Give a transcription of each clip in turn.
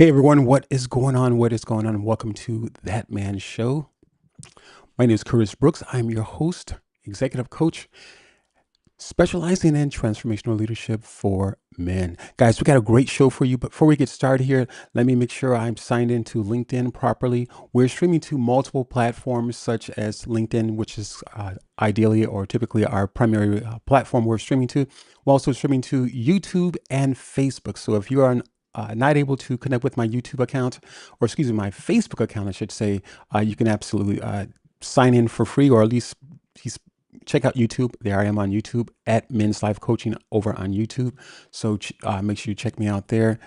Hey everyone, what is going on? What is going on? Welcome to That Man Show. My name is Curtis Brooks. I'm your host, executive coach, specializing in transformational leadership for men. Guys, we got a great show for you. But before we get started here, let me make sure I'm signed into LinkedIn properly. We're streaming to multiple platforms such as LinkedIn, which is ideally or typically our primary platform we're streaming to. We're also streaming to YouTube and Facebook. So if you are not able to connect with my YouTube account, or excuse me, my Facebook account, I should say, you can absolutely sign in for free, or at least check out YouTube. There I am on YouTube at Men's Life Coaching over on YouTube. So make sure you check me out there.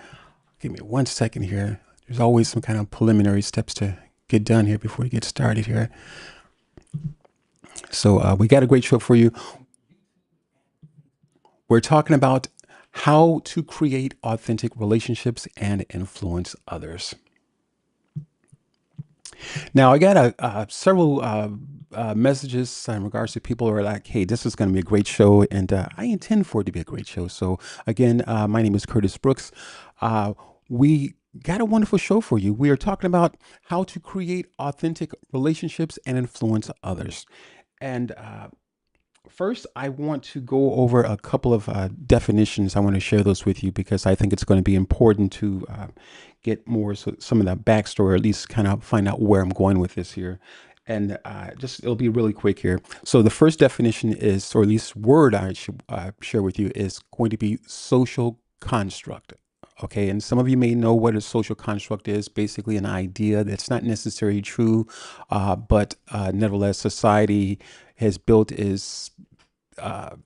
Give me 1 second here. There's always some kind of preliminary steps to get done here before we get started here. So we got a great show for you. We're talking about how to create authentic relationships and influence others. Now, I got several messages in regards to people who are like, hey, this is going to be a great show. And I intend for it to be a great show. So, again, my name is Curtis Brooks. We got a wonderful show for you. We are talking about how to create authentic relationships and influence others. And first, I want to go over a couple of definitions. I want to share those with you because I think it's going to be important to get more some of that backstory, or at least kind of find out where I'm going with this here. And it'll be really quick here. So the first definition is, or at least word I should share with you, is going to be social construct. Okay, and some of you may know what a social construct is. Basically, an idea that's not necessarily true, but nevertheless, society has uh,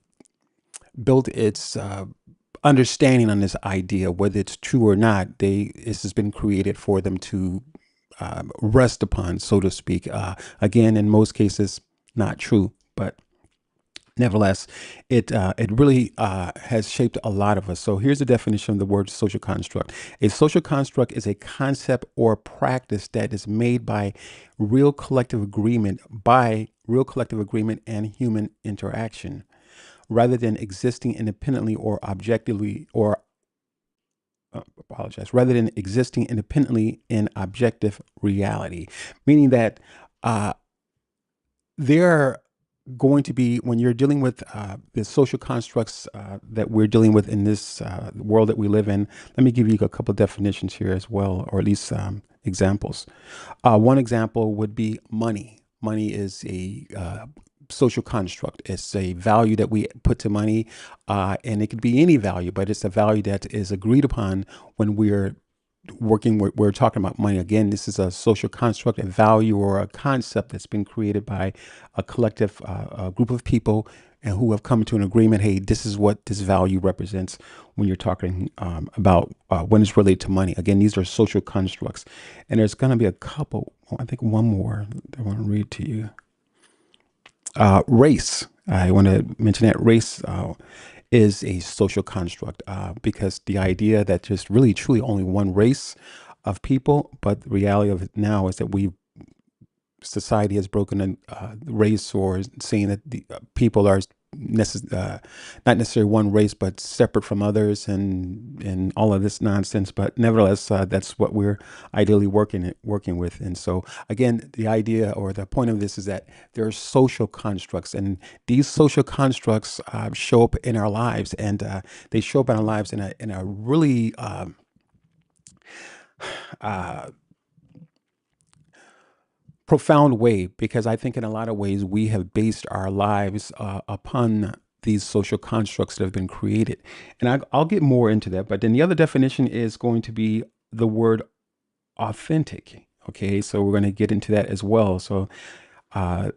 built its understanding on this idea, whether it's true or not. This has been created for them to rest upon, so to speak. Again, in most cases, not true, but nevertheless, it really has shaped a lot of us. So here's the definition of the word social construct. A social construct is a concept or practice that is made by real collective agreement, and human interaction, rather than existing independently or objectively, or rather than existing independently in objective reality. Meaning that uh, there are going to be, when you're dealing with the social constructs that we're dealing with in this world that we live in. Let me give you a couple of definitions here as well, or at least examples. One example would be money. Money is a social construct. It's a value that we put to money, and it could be any value, but it's a value that is agreed upon when we're talking about money. Again, this is a social construct, a value or a concept that's been created by a collective a group of people, and who have come to an agreement. Hey, this is what this value represents when you're talking about when it's related to money. Again, these are social constructs, and there's going to be a couple. I think one more I want to read to you. Race. I want to mention that race is a social construct, because the idea that there's really truly only one race of people, but the reality of it now is that society has broken a race, or saying that the people are not necessarily one race, but separate from others, and all of this nonsense. But nevertheless, that's what we're ideally working with. And so, again, the idea or the point of this is that there are social constructs, and these social constructs show up in our lives, and they show up in our lives in a really uh, profound way, because I think in a lot of ways we have based our lives upon these social constructs that have been created. And I'll get more into that. But then the other definition is going to be the word authentic. Okay, so we're going to get into that as well. So uh,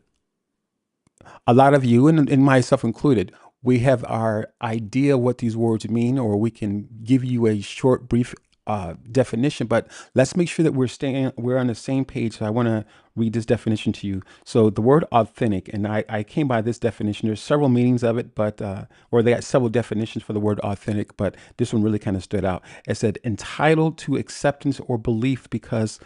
a lot of you, and myself included, we have our idea what these words mean, or we can give you a short, brief definition. But let's make sure that we're on the same page. So I want to read this definition to you. So the word authentic, and I came by this definition. There's several meanings of it, but or they got several definitions for the word authentic, but this one really kind of stood out. It said entitled to acceptance or belief because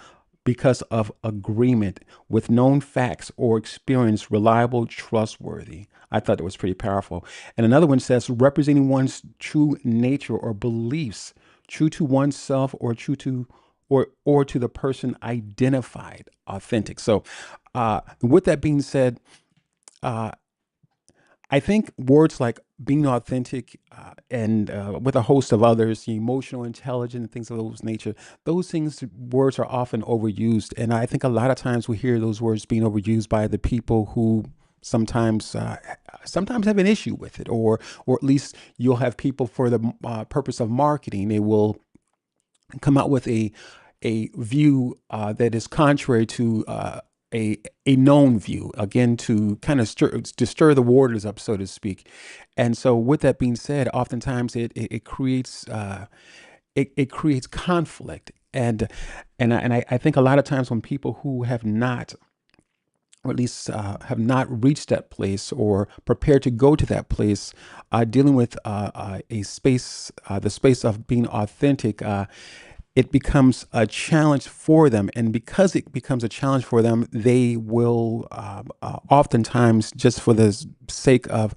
of agreement with known facts or experience, reliable, trustworthy. I thought that was pretty powerful. And another one says representing one's true nature or beliefs, true to oneself or true to or to the person identified authentic. So, with that being said, uh, I think words like being authentic and with a host of others, emotional intelligence, and things of those nature, those things, words are often overused. And I think a lot of times we hear those words being overused by the people who sometimes sometimes have an issue with it, or at least you'll have people for the purpose of marketing. They will come out with a view that is contrary to a known view, again, to kind of stir the waters up, so to speak. And so, with that being said, oftentimes it creates it creates conflict. And I think a lot of times when people who have not, or at least have not reached that place or prepared to go to that place, dealing with a space, the space of being authentic, it becomes a challenge for them. And because it becomes a challenge for them, they will oftentimes, just for the sake of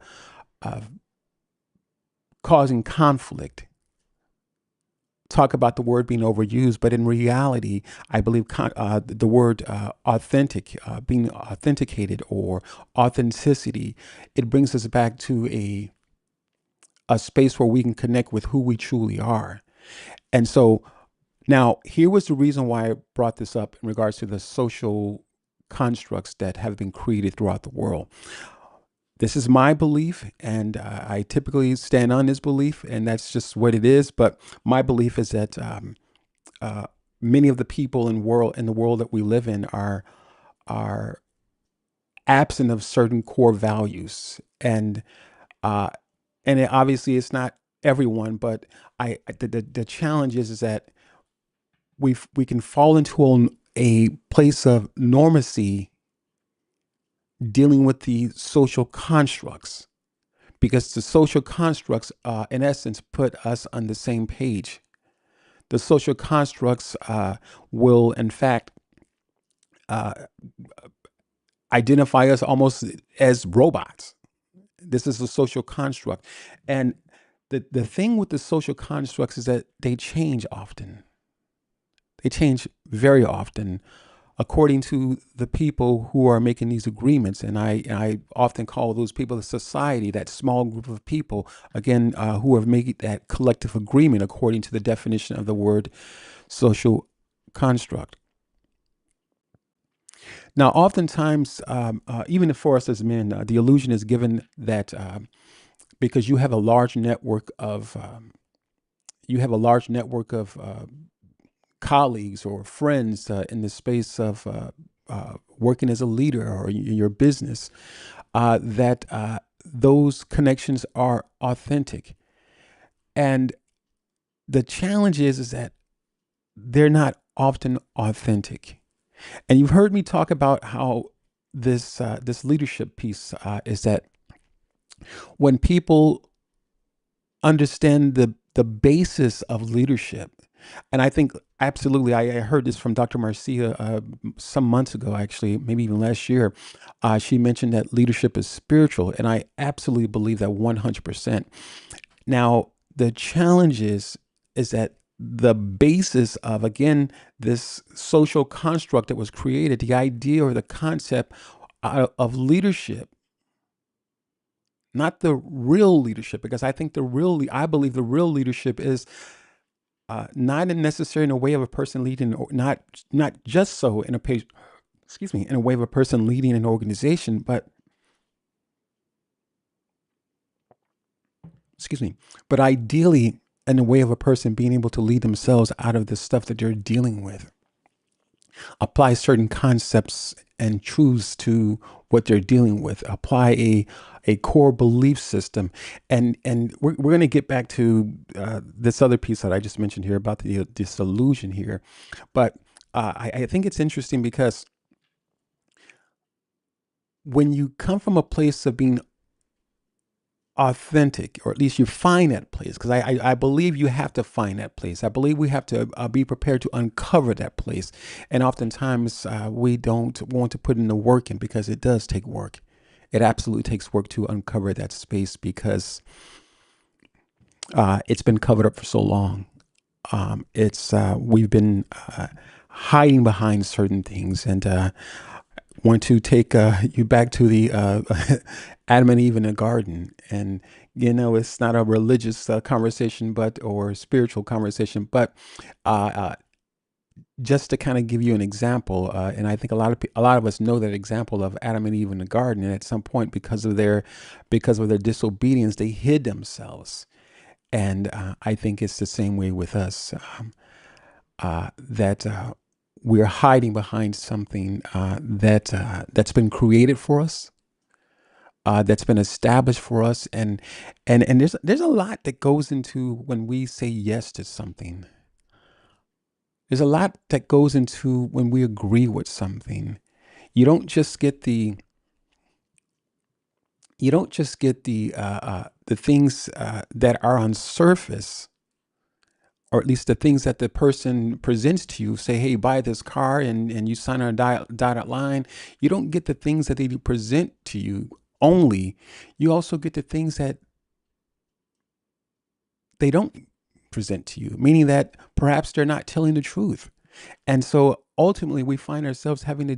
causing conflict, talk about the word being overused. But in reality, I believe the word authentic, being authenticated, or authenticity, it brings us back to a space where we can connect with who we truly are. And so, now, here was the reason why I brought this up in regards to the social constructs that have been created throughout the world. This is my belief, and I typically stand on this belief, and that's just what it is. But my belief is that uh, many of the people in the world that we live in are absent of certain core values, uh, and obviously it's not everyone, but the challenge is that we can fall into a place of normacy dealing with the social constructs, because the social constructs, in essence, put us on the same page. The social constructs will, in fact, uh, identify us almost as robots. This is a social construct. And the thing with the social constructs is that they change often. They change very often according to the people who are making these agreements. And I often call those people the society, that small group of people, again, who have made that collective agreement according to the definition of the word social construct. Now, oftentimes, even for us as men, the illusion is given that because you have a large network of colleagues or friends in the space of working as a leader or in your business, that those connections are authentic. And the challenge is that they're not often authentic. And you've heard me talk about how this leadership piece is that when people understand the basis of leadership. And I think absolutely, I heard this from Dr. Marcia some months ago, actually, maybe even last year. She mentioned that leadership is spiritual, and I absolutely believe that 100%. Now, the challenge is that the basis of, again, this social construct that was created, the idea or the concept of leadership, not the real leadership, because I believe the real leadership is not necessarily in a way of a person leading, or not just so in a page, excuse me, in a way of a person leading an organization, but excuse me, but ideally in the way of a person being able to lead themselves out of the stuff that they're dealing with, apply certain concepts and truths to what they're dealing with, apply a core belief system. And we're going to get back to this other piece that I just mentioned here about the disillusion here. But I think it's interesting because when you come from a place of being authentic, or at least you find that place, because I believe you have to find that place. I believe we have to be prepared to uncover that place. And oftentimes we don't want to put in the work in, because it does take work. It absolutely takes work to uncover that space, because it's been covered up for so long. It's we've been hiding behind certain things, and want to take you back to the Adam and Eve in the garden. And it's not a religious conversation, but or spiritual conversation, but uh, uh, just to kind of give you an example, and I think a lot of us know that example of Adam and Eve in the garden. And at some point, because of their disobedience, they hid themselves. And I think it's the same way with us. That we're hiding behind something that's been created for us, that's been established for us, and there's a lot that goes into when we say yes to something. There's a lot that goes into when we agree with something. You don't just get the the things that are on surface, or at least the things that the person presents to you. Say, hey, buy this car, and you sign on a dotted line. You don't get the things that they present to you only. You also get the things that they don't present to you, meaning that perhaps they're not telling the truth. And so ultimately, we find ourselves having to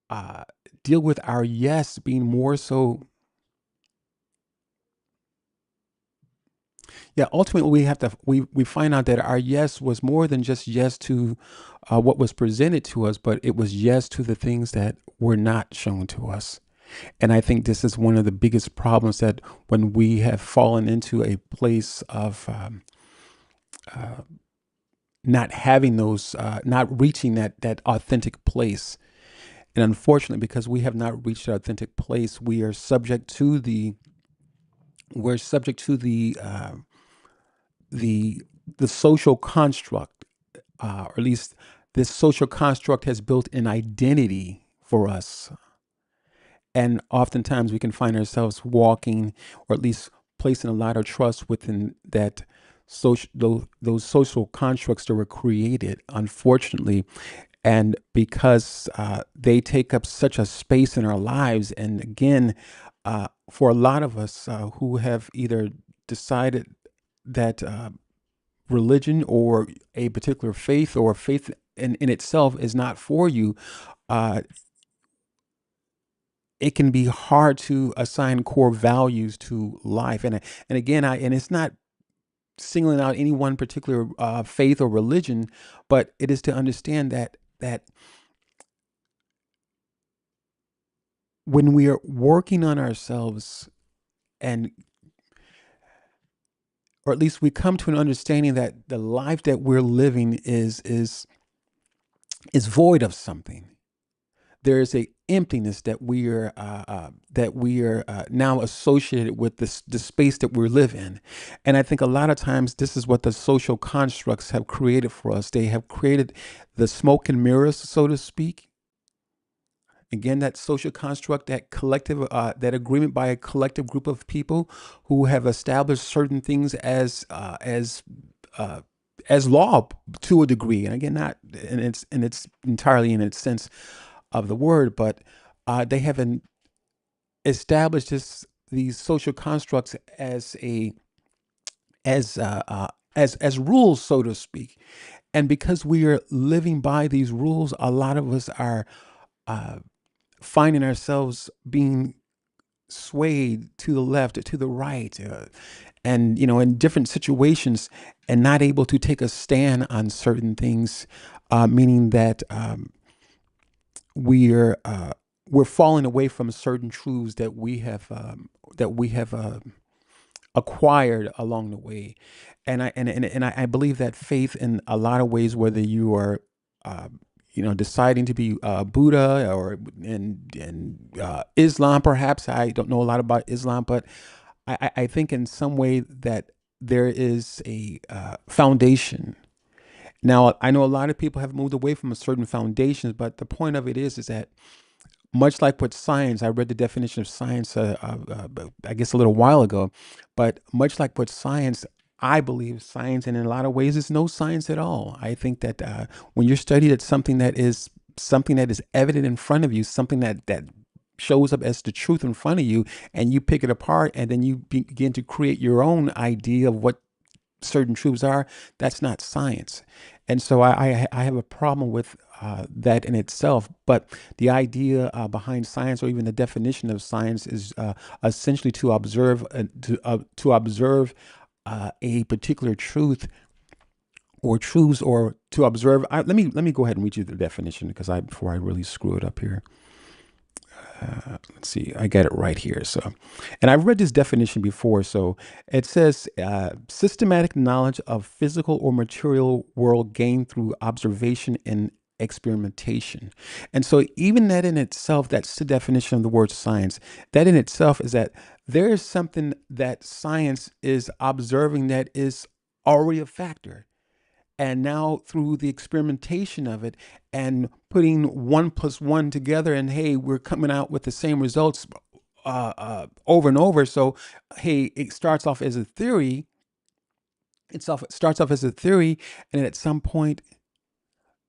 uh, deal with our yes being more so. Yeah, ultimately we find out that our yes was more than just yes to what was presented to us, but it was yes to the things that were not shown to us. And I think this is one of the biggest problems, that when we have fallen into a place of not having those, not reaching that authentic place. And unfortunately, because we have not reached the authentic place, we are subject to the the social construct, or at least this social construct has built an identity for us. And oftentimes we can find ourselves walking, or at least placing a lot of trust within that those social constructs that were created, unfortunately. And because they take up such a space in our lives, and again, for a lot of us who have either decided that religion or a particular faith, or faith in itself, is not for you, uh, it can be hard to assign core values to life. And again, and it's not singling out any one particular faith or religion, but it is to understand that when we are working on ourselves, and or at least we come to an understanding that the life that we're living is void of something. There is a emptiness that we are now associated with this the space that we live in. And I think a lot of times this is what the social constructs have created for us. They have created the smoke and mirrors, so to speak. Again, that social construct, that collective, that agreement by a collective group of people who have established certain things uh, as law to a degree. And again, not and it's entirely in its sense of the word, but they have established these social constructs as a as rules, so to speak. And because we are living by these rules, a lot of us are uh, finding ourselves being swayed to the left or to the right, and in different situations, and not able to take a stand on certain things, meaning that we're uh, we're falling away from certain truths that we have acquired along the way. And I believe that faith, in a lot of ways, whether you are uh, deciding to be Buddha, or in Islam, perhaps. I don't know a lot about Islam, but I think in some way that there is a foundation. Now, I know a lot of people have moved away from a certain foundations, but the point of it is that, much like with science, I read the definition of science, I guess a little while ago, but much like with science, I believe science, and in a lot of ways, is no science at all. I think that when you're studied at something that is evident in front of you, something that shows up as the truth in front of you, and you pick it apart, and then you begin to create your own idea of what certain truths are, that's not science. And so I have a problem with that in itself. But the idea behind science, or even the definition of science, is essentially to observe to observe a particular truth or truths, or to observe. Let me go ahead and read you the definition, because I before I really screw it up here. Let's see, I got it right here. So, and I've read this definition before. So it says systematic knowledge of physical or material world gained through observation and experimentation. And so even that in itself, that's the definition of the word science. That in itself is that there is something that science is observing that is already a factor. And now through the experimentation of it and putting one plus one together, and hey, we're coming out with the same results over and over. So, hey, it starts off as a theory. It starts off as a theory, and at some point,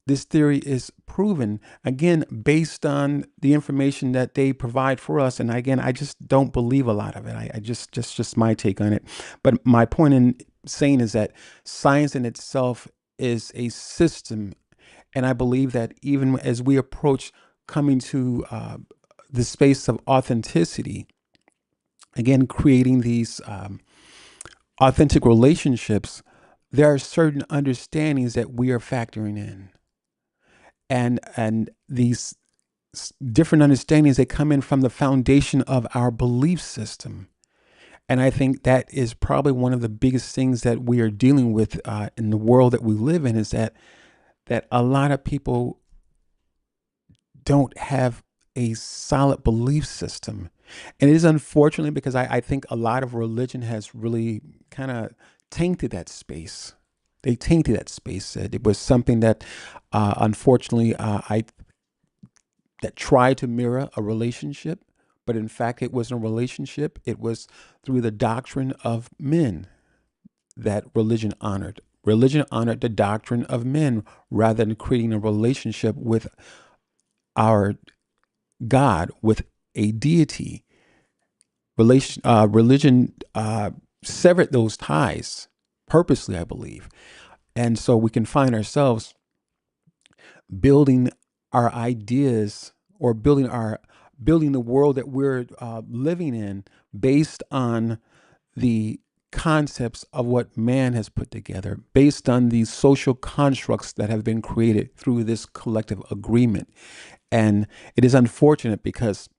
this theory is proven again based on the information that they provide for us. And again, I just don't believe a lot of it. I just my take on it. But my point in saying is that science in itself is a system, and I believe that even as we approach coming to the space of authenticity, again creating these authentic relationships, there are certain understandings that we are factoring in, and these different understandings that come in from the foundation of our belief system. And I think that is probably one of the biggest things that we are dealing with in the world that we live in, is that a lot of people don't have a solid belief system. And it is unfortunately because I think a lot of religion has really kind of tainted that space. They tainted that space. It was something that, unfortunately, I that tried to mirror a relationship, but in fact, it wasn't a relationship. It was through the doctrine of men that religion honored. Religion honored the doctrine of men rather than creating a relationship with our God, with a deity. Religion severed those ties purposely, I believe. And so we can find ourselves building our ideas, or building the world that we're living in based on the concepts of what man has put together, based on these social constructs that have been created through this collective agreement. And it is unfortunate because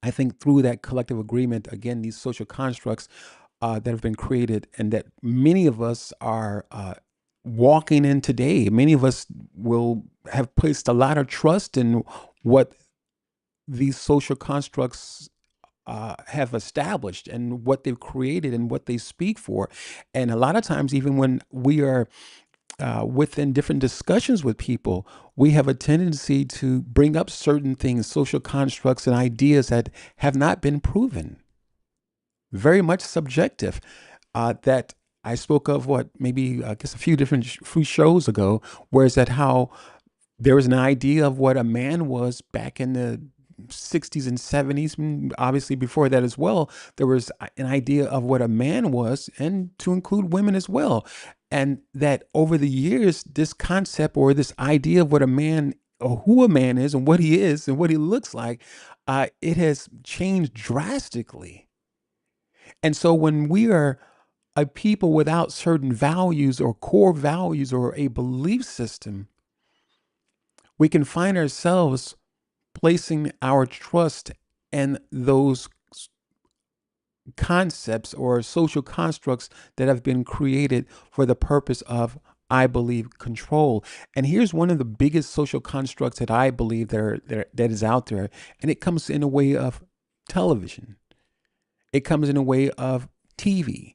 I think through that collective agreement, again, these social constructs that have been created and that many of us are walking in today, many of us will have placed a lot of trust in what these social constructs have established and what they've created and what they speak for. And a lot of times, even when we are within different discussions with people, we have a tendency to bring up certain things, social constructs and ideas that have not been proven, very much subjective. That I spoke of, what, maybe I guess a few different few shows ago, whereas that how there was an idea of what a man was back in the 60s and 70s, and obviously before that as well. There was an idea of what a man was, and to include women as well. And that over the years, this concept or this idea of what a man, or who a man is and what he is and what he looks like, it has changed drastically. And so when we are a people without certain values or core values or a belief system, we can find ourselves placing our trust in those concepts or social constructs that have been created for the purpose of, I believe, control. And here's one of the biggest social constructs that I believe that is out there, and it comes in a way of television. It comes in a way of TV.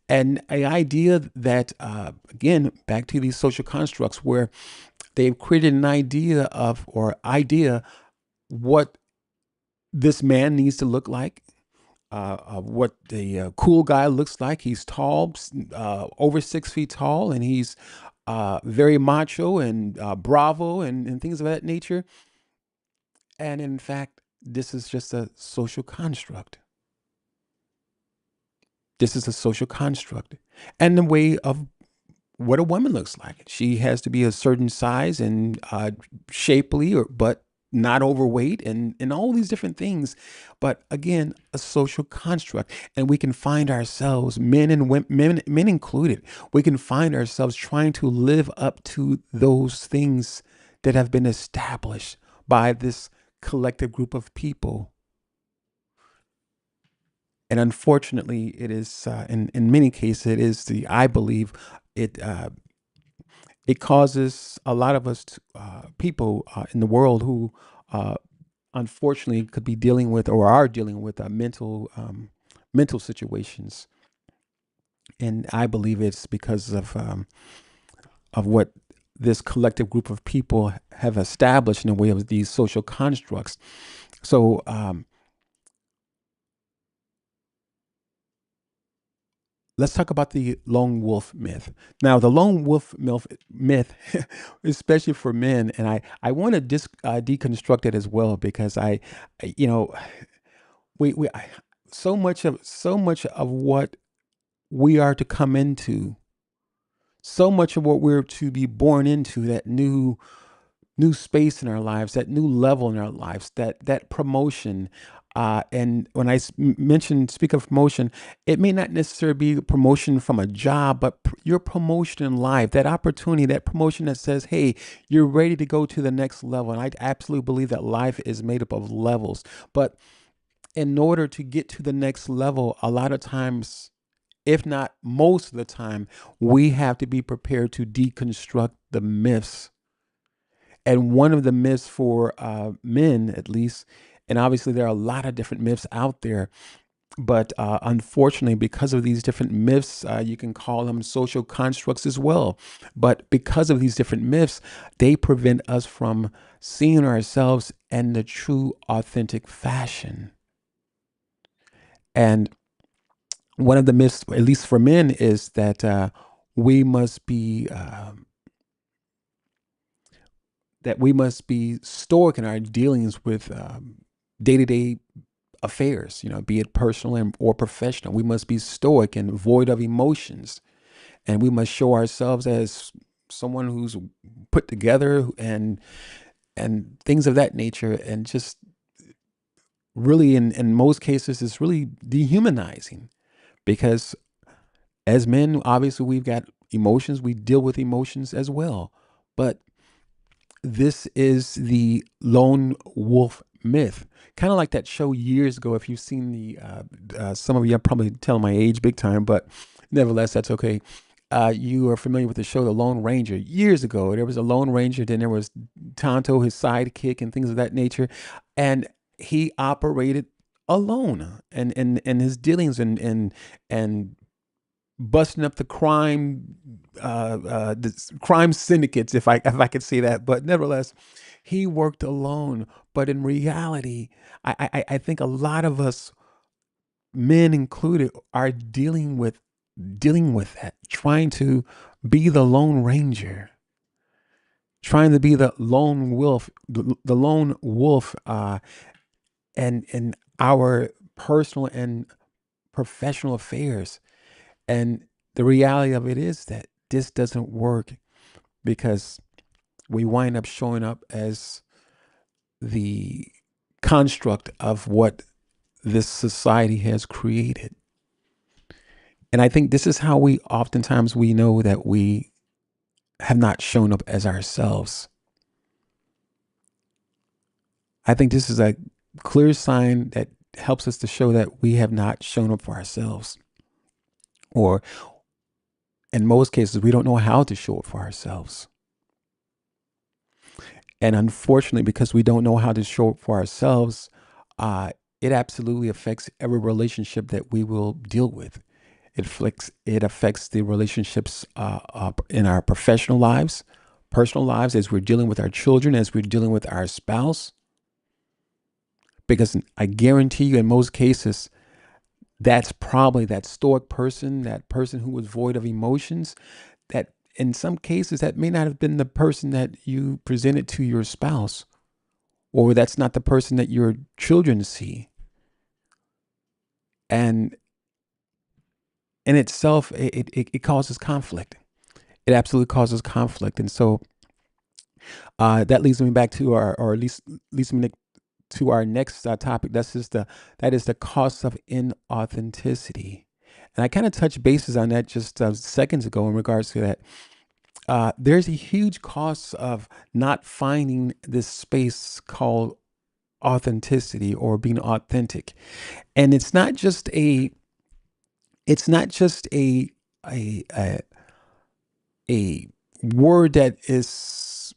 And an idea that, again, back to these social constructs where they've created an idea of, or idea, what this man needs to look like, what the cool guy looks like. He's tall, over 6 feet tall, and he's very macho and bravo and things of that nature. And in fact, this is just a social construct. This is a social construct and the way of what a woman looks like. She has to be a certain size and shapely, or but not overweight, and all these different things. But again, a social construct, and we can find ourselves, men and women, men included, we can find ourselves trying to live up to those things that have been established by this collective group of people. And unfortunately, it is in many cases it is the I believe it it causes a lot of us people in the world who uh, unfortunately could be dealing with or are dealing with mental situations, and I believe it's because of what this collective group of people have established in the way of these social constructs. So let's talk about the lone wolf myth. Now, the lone wolf myth, especially for men, and I want to deconstruct it as well because you know, we so much of what we are to come into, so much of what we're to be born into, that new space in our lives, that new level in our lives, that promotion. And when speak of promotion, it may not necessarily be promotion from a job, but your promotion in life, that opportunity, that promotion that says, "Hey, you're ready to go to the next level." And I absolutely believe that life is made up of levels. But in order to get to the next level, a lot of times, if not most of the time, we have to be prepared to deconstruct the myths. And one of the myths for men, at least, and obviously there are a lot of different myths out there, but unfortunately, because of these different myths, you can call them social constructs as well. But because of these different myths, they prevent us from seeing ourselves in the true, authentic fashion. And one of the myths, at least for men, is that we must be we must be stoic in our dealings with day to day affairs, be it personal or professional. We must be stoic and void of emotions, and we must show ourselves as someone who's put together and things of that nature. And just really, in most cases, it's really dehumanizing because as men, obviously, we've got emotions. We deal with emotions as well, but this is the lone wolf myth, kind of like that show years ago. If you've seen some of you are probably telling my age big time, but nevertheless, that's okay. You are familiar with the show The Lone Ranger. Years ago, there was a Lone Ranger, then there was Tonto, his sidekick, and things of that nature, and he operated alone, and his dealings and busting up the crime syndicates, if I could say that. But nevertheless, he worked alone. But in reality, I think a lot of us, men included, are dealing with that, trying to be the lone ranger, trying to be the lone wolf, and in our personal and professional affairs. And the reality of it is that this doesn't work because we wind up showing up as the construct of what this society has created. And I think this is how we oftentimes we know that we have not shown up as ourselves. I think this is a clear sign that helps us to show that we have not shown up for ourselves. Or in most cases, we don't know how to show up for ourselves. And unfortunately, because we don't know how to show up for ourselves, uh, it absolutely affects every relationship that we will deal with. It affects the relationships in our professional lives, personal lives, as we're dealing with our children, as we're dealing with our spouse. Because I guarantee you, in most cases, that's probably that stoic person, that person who was void of emotions, that in some cases, that may not have been the person that you presented to your spouse, or that's not the person that your children see. And in itself, it causes conflict. It absolutely causes conflict. And so that leads me back to our, or at least leads me to our next topic. That is the cost of inauthenticity. And I kind of touched bases on that just seconds ago in regards to that. There's a huge cost of not finding this space called authenticity or being authentic. And it's not just a a, a word that is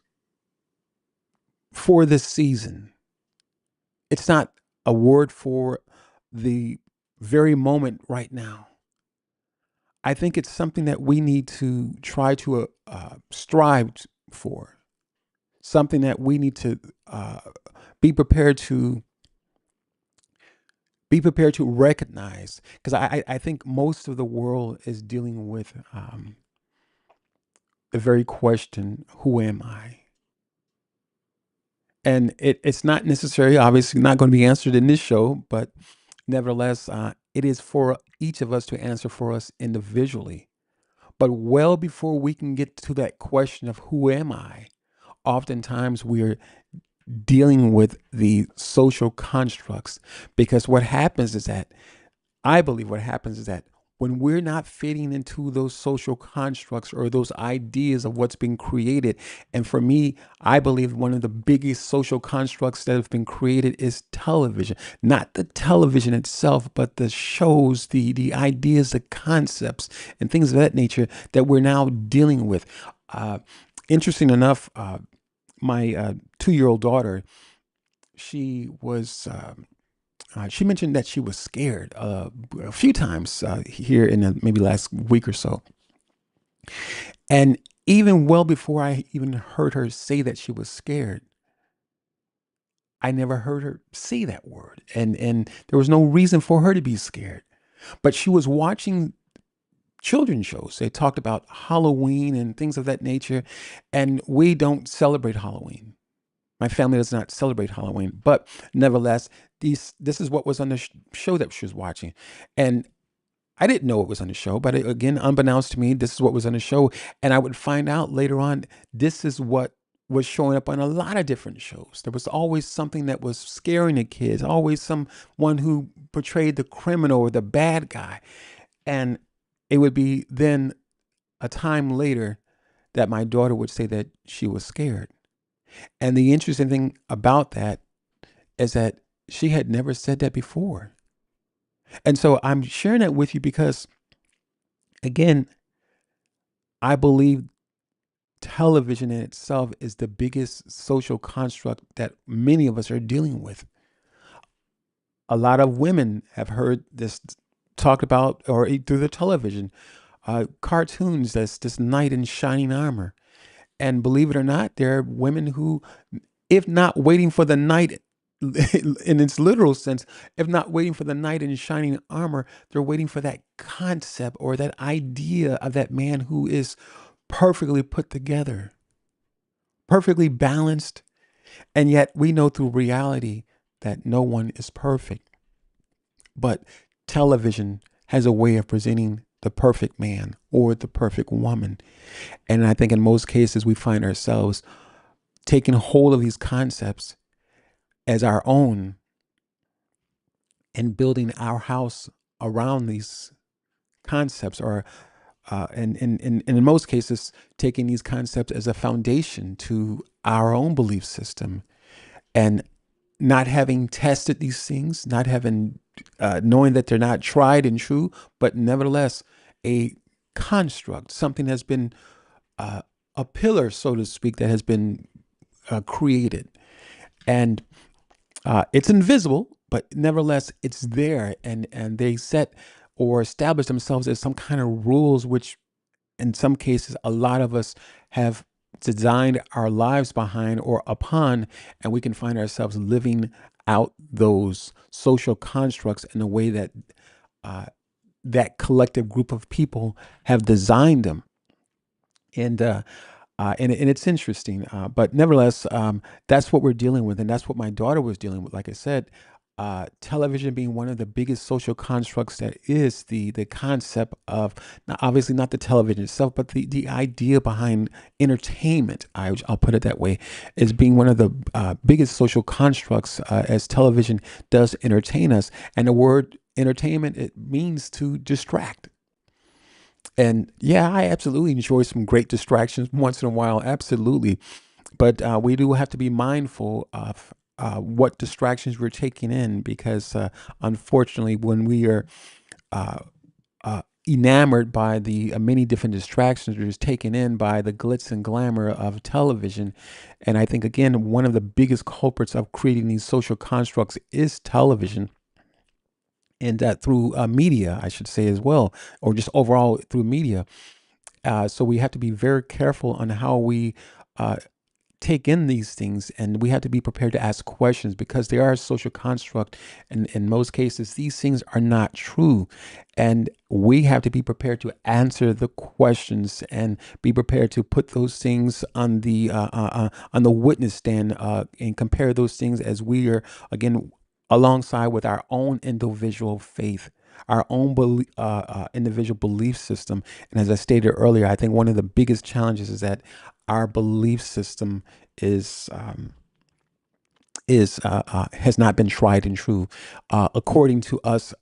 for this season. It's not a word for the very moment right now. I think it's something that we need to try to strive for. Something that we need to uh, be prepared to recognize, because I think most of the world is dealing with the very question, who am I? And it's not necessarily, obviously, not going to be answered in this show, but nevertheless, it is for each of us to answer for us individually. But well before we can get to that question of who am I, oftentimes we're dealing with the social constructs, because what happens is that I believe what happens is that when we're not fitting into those social constructs or those ideas of what's being created, and for me, I believe one of the biggest social constructs that have been created is television. Not the television itself, but the shows, the ideas, the concepts, and things of that nature that we're now dealing with. Uh, Interesting enough, my 2-year-old daughter, she was. She mentioned that she was scared a few times here in maybe last week or so. And even well before I even heard her say that she was scared, I never heard her say that word. And there was no reason for her to be scared. But she was watching children's shows. They talked about Halloween and things of that nature. And we don't celebrate Halloween. My family does not celebrate Halloween, but nevertheless, this is what was on the show that she was watching, and I didn't know it was on the show. But again, unbeknownst to me, this is what was on the show, and I would find out later on. This is what was showing up on a lot of different shows. There was always something that was scaring the kids. Always someone who portrayed the criminal or the bad guy, and it would be then a time later that my daughter would say that she was scared. And the interesting thing about that is that she had never said that before. And so I'm sharing that with you because, again, I believe television in itself is the biggest social construct that many of us are dealing with. A lot of women have heard this talked about or through the television, cartoons that's this knight in shining armor. And believe it or not, there are women who, if not waiting for the knight in its literal sense, if not waiting for the knight in shining armor, they're waiting for that concept or that idea of that man who is perfectly put together, perfectly balanced. And yet we know through reality that no one is perfect. But television has a way of presenting the perfect man or the perfect woman. And I think in most cases, we find ourselves taking hold of these concepts as our own and building our house around these concepts, or and in most cases taking these concepts as a foundation to our own belief system, and not having tested these things, not having knowing that they're not tried and true, but nevertheless a construct, something that's been uh, a pillar, so to speak, that has been created. And it's invisible, but nevertheless, it's there, and they set or establish themselves as some kind of rules, which in some cases, a lot of us have designed our lives behind or upon, and we can find ourselves living out those social constructs in a way that uh, that collective group of people have designed them. And it's interesting, but nevertheless, that's what we're dealing with, and that's what my daughter was dealing with. Like I said, television being one of the biggest social constructs that is the concept of, not, obviously not the television itself, but the idea behind entertainment. I'll put it that way, is being one of the biggest social constructs, as television does entertain us. And the word entertainment, it means to distract. And yeah, I absolutely enjoy some great distractions once in a while, absolutely. But we do have to be mindful of what distractions we're taking in, because unfortunately, when we are uh, enamored by the many different distractions, we're just taken in by the glitz and glamour of television. And I think, again, one of the biggest culprits of creating these social constructs is television. And that through media, I should say, as well, or just overall through media. So we have to be very careful on how we uh, take in these things, and we have to be prepared to ask questions, because they are a social construct, and in most cases these things are not true, and we have to be prepared to answer the questions and be prepared to put those things on the witness stand, and compare those things as we are, again, alongside with our own individual faith, our own individual belief system. And as I stated earlier, I think one of the biggest challenges is that our belief system is um, has not been tried and true, according to us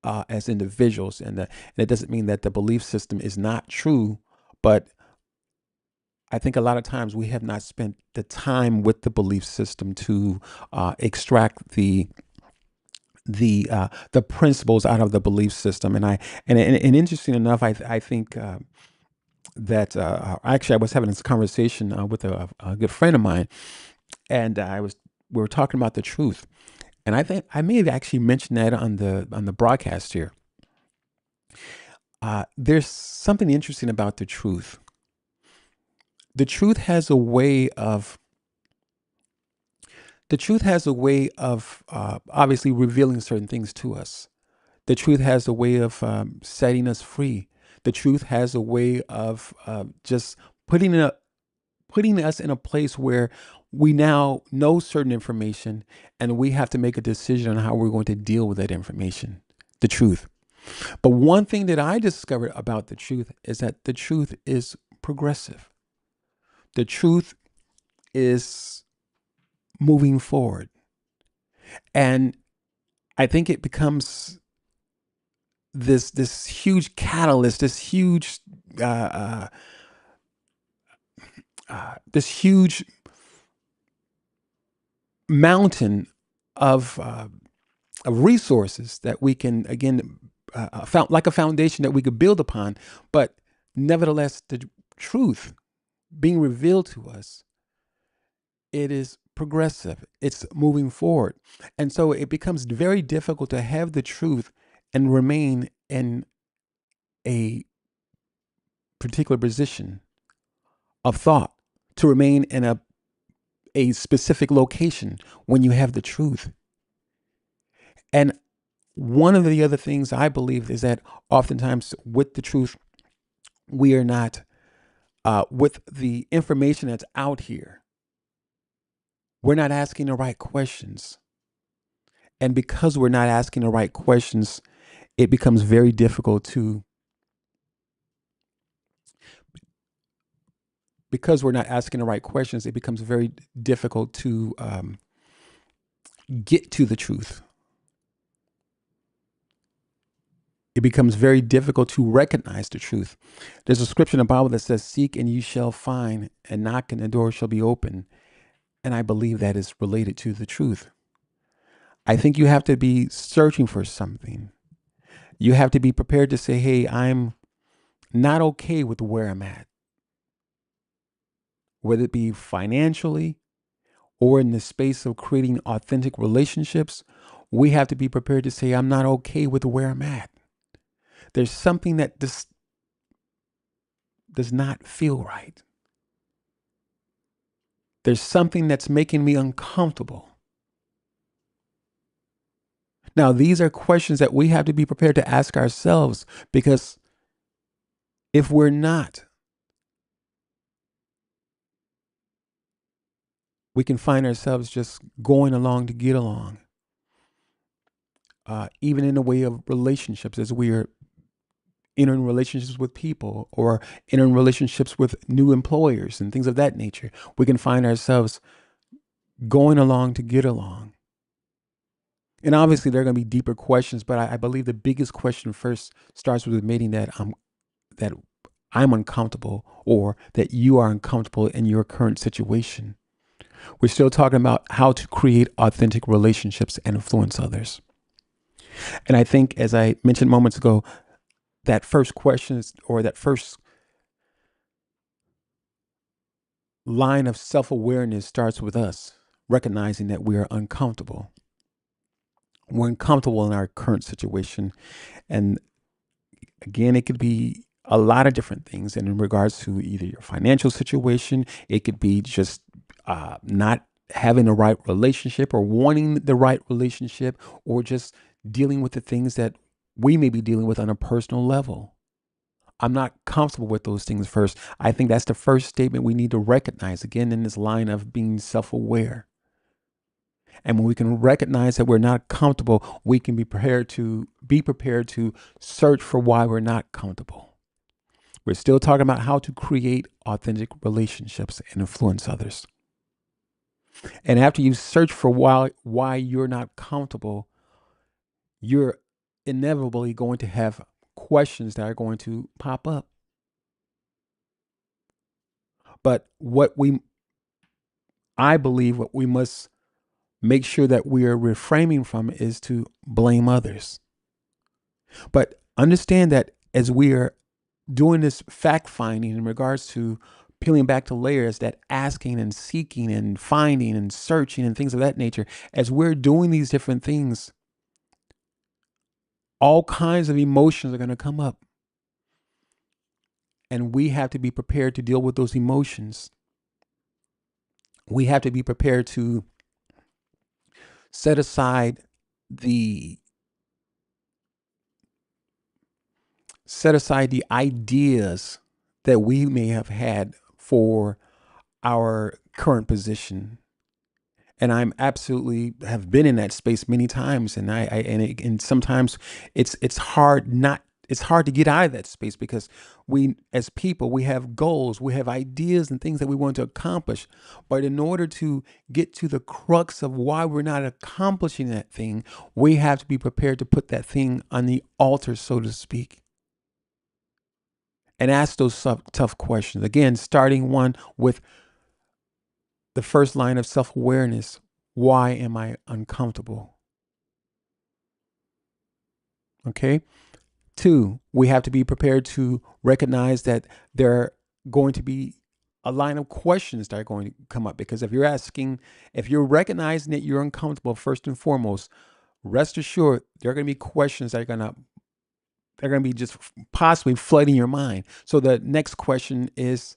as individuals. And it doesn't mean that the belief system is not true, but I think a lot of times we have not spent the time with the belief system to extract the principles out of the belief system. And interesting enough, I think that actually I was having this conversation with a good friend of mine, and we were talking about the truth, and I think I may have actually mentioned that on the broadcast here. There's something interesting about the truth. The truth has a way of obviously revealing certain things to us. The truth has a way of setting us free. The truth has a way of just putting us in a place where we now know certain information, and we have to make a decision on how we're going to deal with that information, the truth. But one thing that I discovered about the truth is that the truth is progressive. The truth is moving forward. And I think it becomes this huge catalyst, uh, uh, this huge mountain of resources that we can, again, like a foundation that we could build upon. But nevertheless, the truth being revealed to us, it is progressive, it's moving forward. And so it becomes very difficult to have the truth and remain in a particular position of thought, to remain in a specific location when you have the truth. And one of the other things I believe is that oftentimes with the truth, we are not, with the information that's out here, we're not asking the right questions. And because we're not asking the right questions, it becomes very difficult to, because we're not asking the right questions, it becomes very difficult to get to the truth. It becomes very difficult to recognize the truth. There's a scripture in the Bible that says, "Seek and you shall find, and knock and the door shall be open." And I believe that is related to the truth. I think you have to be searching for something. You have to be prepared to say, hey, I'm not okay with where I'm at, whether it be financially or in the space of creating authentic relationships. We have to be prepared to say, I'm not okay with where I'm at. There's something that this does not feel right. There's something that's making me uncomfortable. Now, these are questions that we have to be prepared to ask ourselves, because if we're not, we can find ourselves just going along to get along. even in the way of relationships, as we are entering relationships with people or entering relationships with new employers and things of that nature. We can find ourselves going along to get along. And obviously, there are going to be deeper questions, but I believe the biggest question first starts with admitting that I'm uncomfortable or that you are uncomfortable in your current situation. We're still talking about how to create authentic relationships and influence others. And I think, as I mentioned moments ago, that first question or that first line of self awareness starts with us recognizing that we are uncomfortable. We're uncomfortable in our current situation. And again, it could be a lot of different things. And in regards to either your financial situation, it could be just not having the right relationship or wanting the right relationship, or just dealing with the things that we may be dealing with on a personal level. I'm not comfortable with those things first. I think that's the first statement we need to recognize, again, in this line of being self aware. And when we can recognize that we're not comfortable, we can be prepared to search for why we're not comfortable. We're still talking about how to create authentic relationships and influence others. And after you search for why you're not comfortable, you're inevitably going to have questions that are going to pop up. But I believe what we must make sure that we are reframing from is to blame others. But understand that as we are doing this fact finding in regards to peeling back the layers, that asking and seeking and finding and searching and things of that nature, as we're doing these different things, all kinds of emotions are going to come up. And we have to be prepared to deal with those emotions. We have to be prepared to set aside the ideas that we may have had for our current position. And I'm absolutely have been in that space many times, and and sometimes it's hard not it's hard to get out of that space, because we, as people, we have goals, we have ideas and things that we want to accomplish. But in order to get to the crux of why we're not accomplishing that thing, we have to be prepared to put that thing on the altar, so to speak, and ask those tough questions. Again, starting one with the first line of self awareness: why am I uncomfortable? Okay. Two, we have to be prepared to recognize that there are going to be a line of questions that are going to come up. Because if you're recognizing that you're uncomfortable, first and foremost, rest assured there are going to be questions that they're going to be just possibly flooding your mind. So the next question is,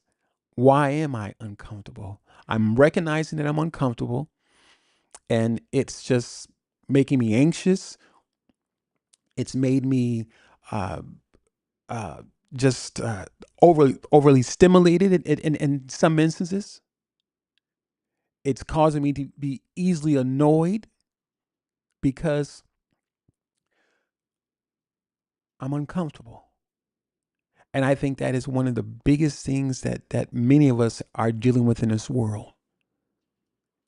why am I uncomfortable? I'm recognizing that I'm uncomfortable, and it's just making me anxious. It's made me uh, uh, just overly stimulated in some instances. It's causing me to be easily annoyed because I'm uncomfortable. And I think that is one of the biggest things that many of us are dealing with in this world,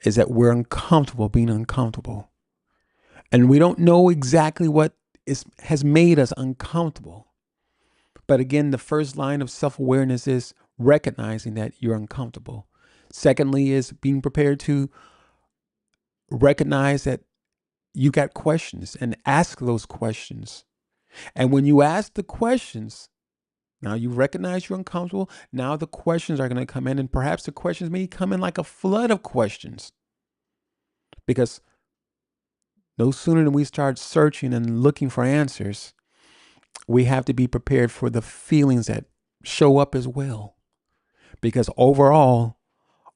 is that we're uncomfortable being uncomfortable. And we don't know exactly what has made us uncomfortable. But again, the first line of self awareness is recognizing that you're uncomfortable. Secondly, is being prepared to recognize that you got questions and ask those questions. And when you ask the questions, now you recognize you're uncomfortable. Now the questions are going to come in, and perhaps the questions may come in like a flood of questions. Because no sooner than we start searching and looking for answers, we have to be prepared for the feelings that show up as well. Because overall,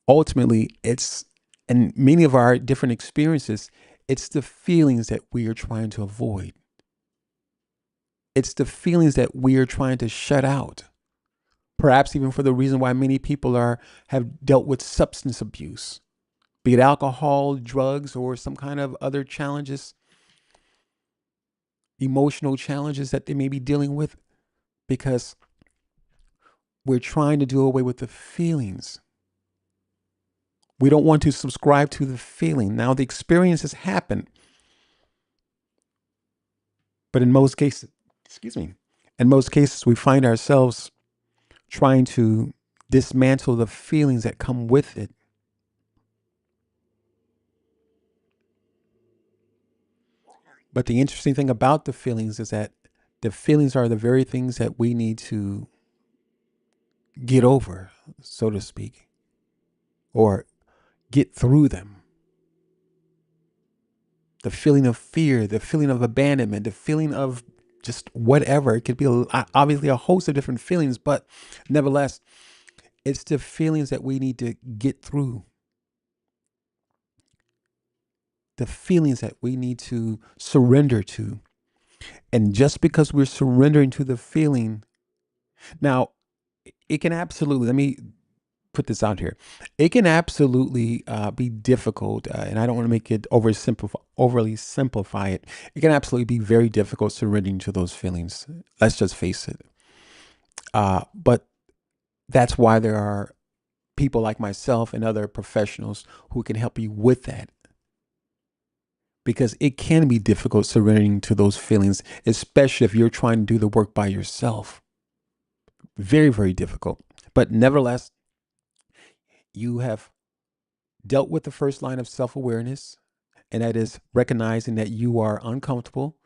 ultimately, it's, in many of our different experiences, it's the feelings that we are trying to avoid. It's the feelings that we are trying to shut out. Perhaps even for the reason why many people have dealt with substance abuse, be it alcohol, drugs, or some kind of other challenges. emotional challenges that they may be dealing with, because we're trying to do away with the feelings. We don't want to subscribe to the feeling. Now, the experience has happened, but in most cases, excuse me, in most cases, we find ourselves trying to dismantle the feelings that come with it. But the interesting thing about the feelings is that the feelings are the very things that we need to get over, so to speak, or get through them. The feeling of fear, the feeling of abandonment, the feeling of just whatever. It could be obviously a host of different feelings, but nevertheless, it's the feelings that we need to get through, the feelings that we need to surrender to. And just because we're surrendering to the feeling, now, it can absolutely, let me put this out here. It can absolutely be difficult, and I don't want to make it overly simplify it. It can absolutely be very difficult surrendering to those feelings. Let's just face it. But that's why there are people like myself and other professionals who can help you with that, because it can be difficult surrendering to those feelings, especially if you're trying to do the work by yourself. Very, very difficult. But nevertheless, you have dealt with the first line of self awareness, and that is recognizing that you are uncomfortable.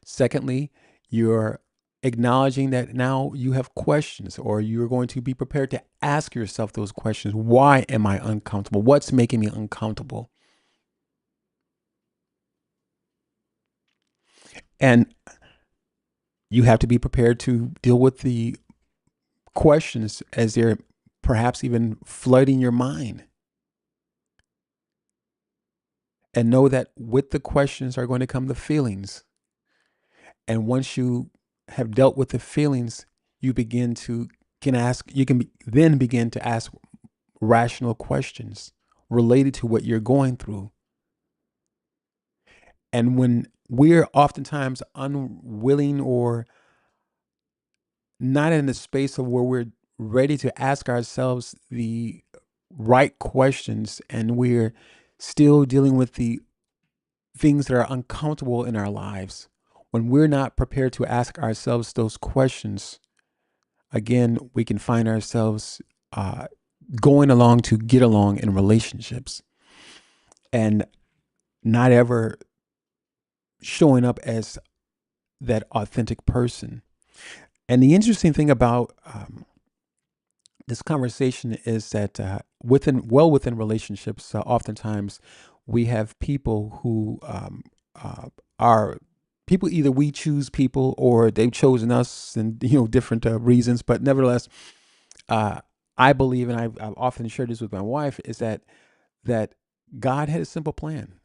Secondly, you're acknowledging that now you have questions, or you're going to be prepared to ask yourself those questions. Why am I uncomfortable? What's making me uncomfortable? And you have to be prepared to deal with the questions as they're perhaps even flooding your mind. And know that with the questions are going to come the feelings. And once you have dealt with the feelings, you begin to can ask, you can then begin to ask rational questions related to what you're going through. And when we're oftentimes unwilling or not in the space of where we're ready to ask ourselves the right questions, and we're still dealing with the things that are uncomfortable in our lives, when we're not prepared to ask ourselves those questions, again, we can find ourselves uh, going along to get along in relationships and not ever showing up as that authentic person. And the interesting thing about this conversation is that within relationships, oftentimes we have people who are people, either we choose people or they've chosen us, and different reasons. But nevertheless, uh, I believe, and I've often shared this with my wife, is that God had a simple plan.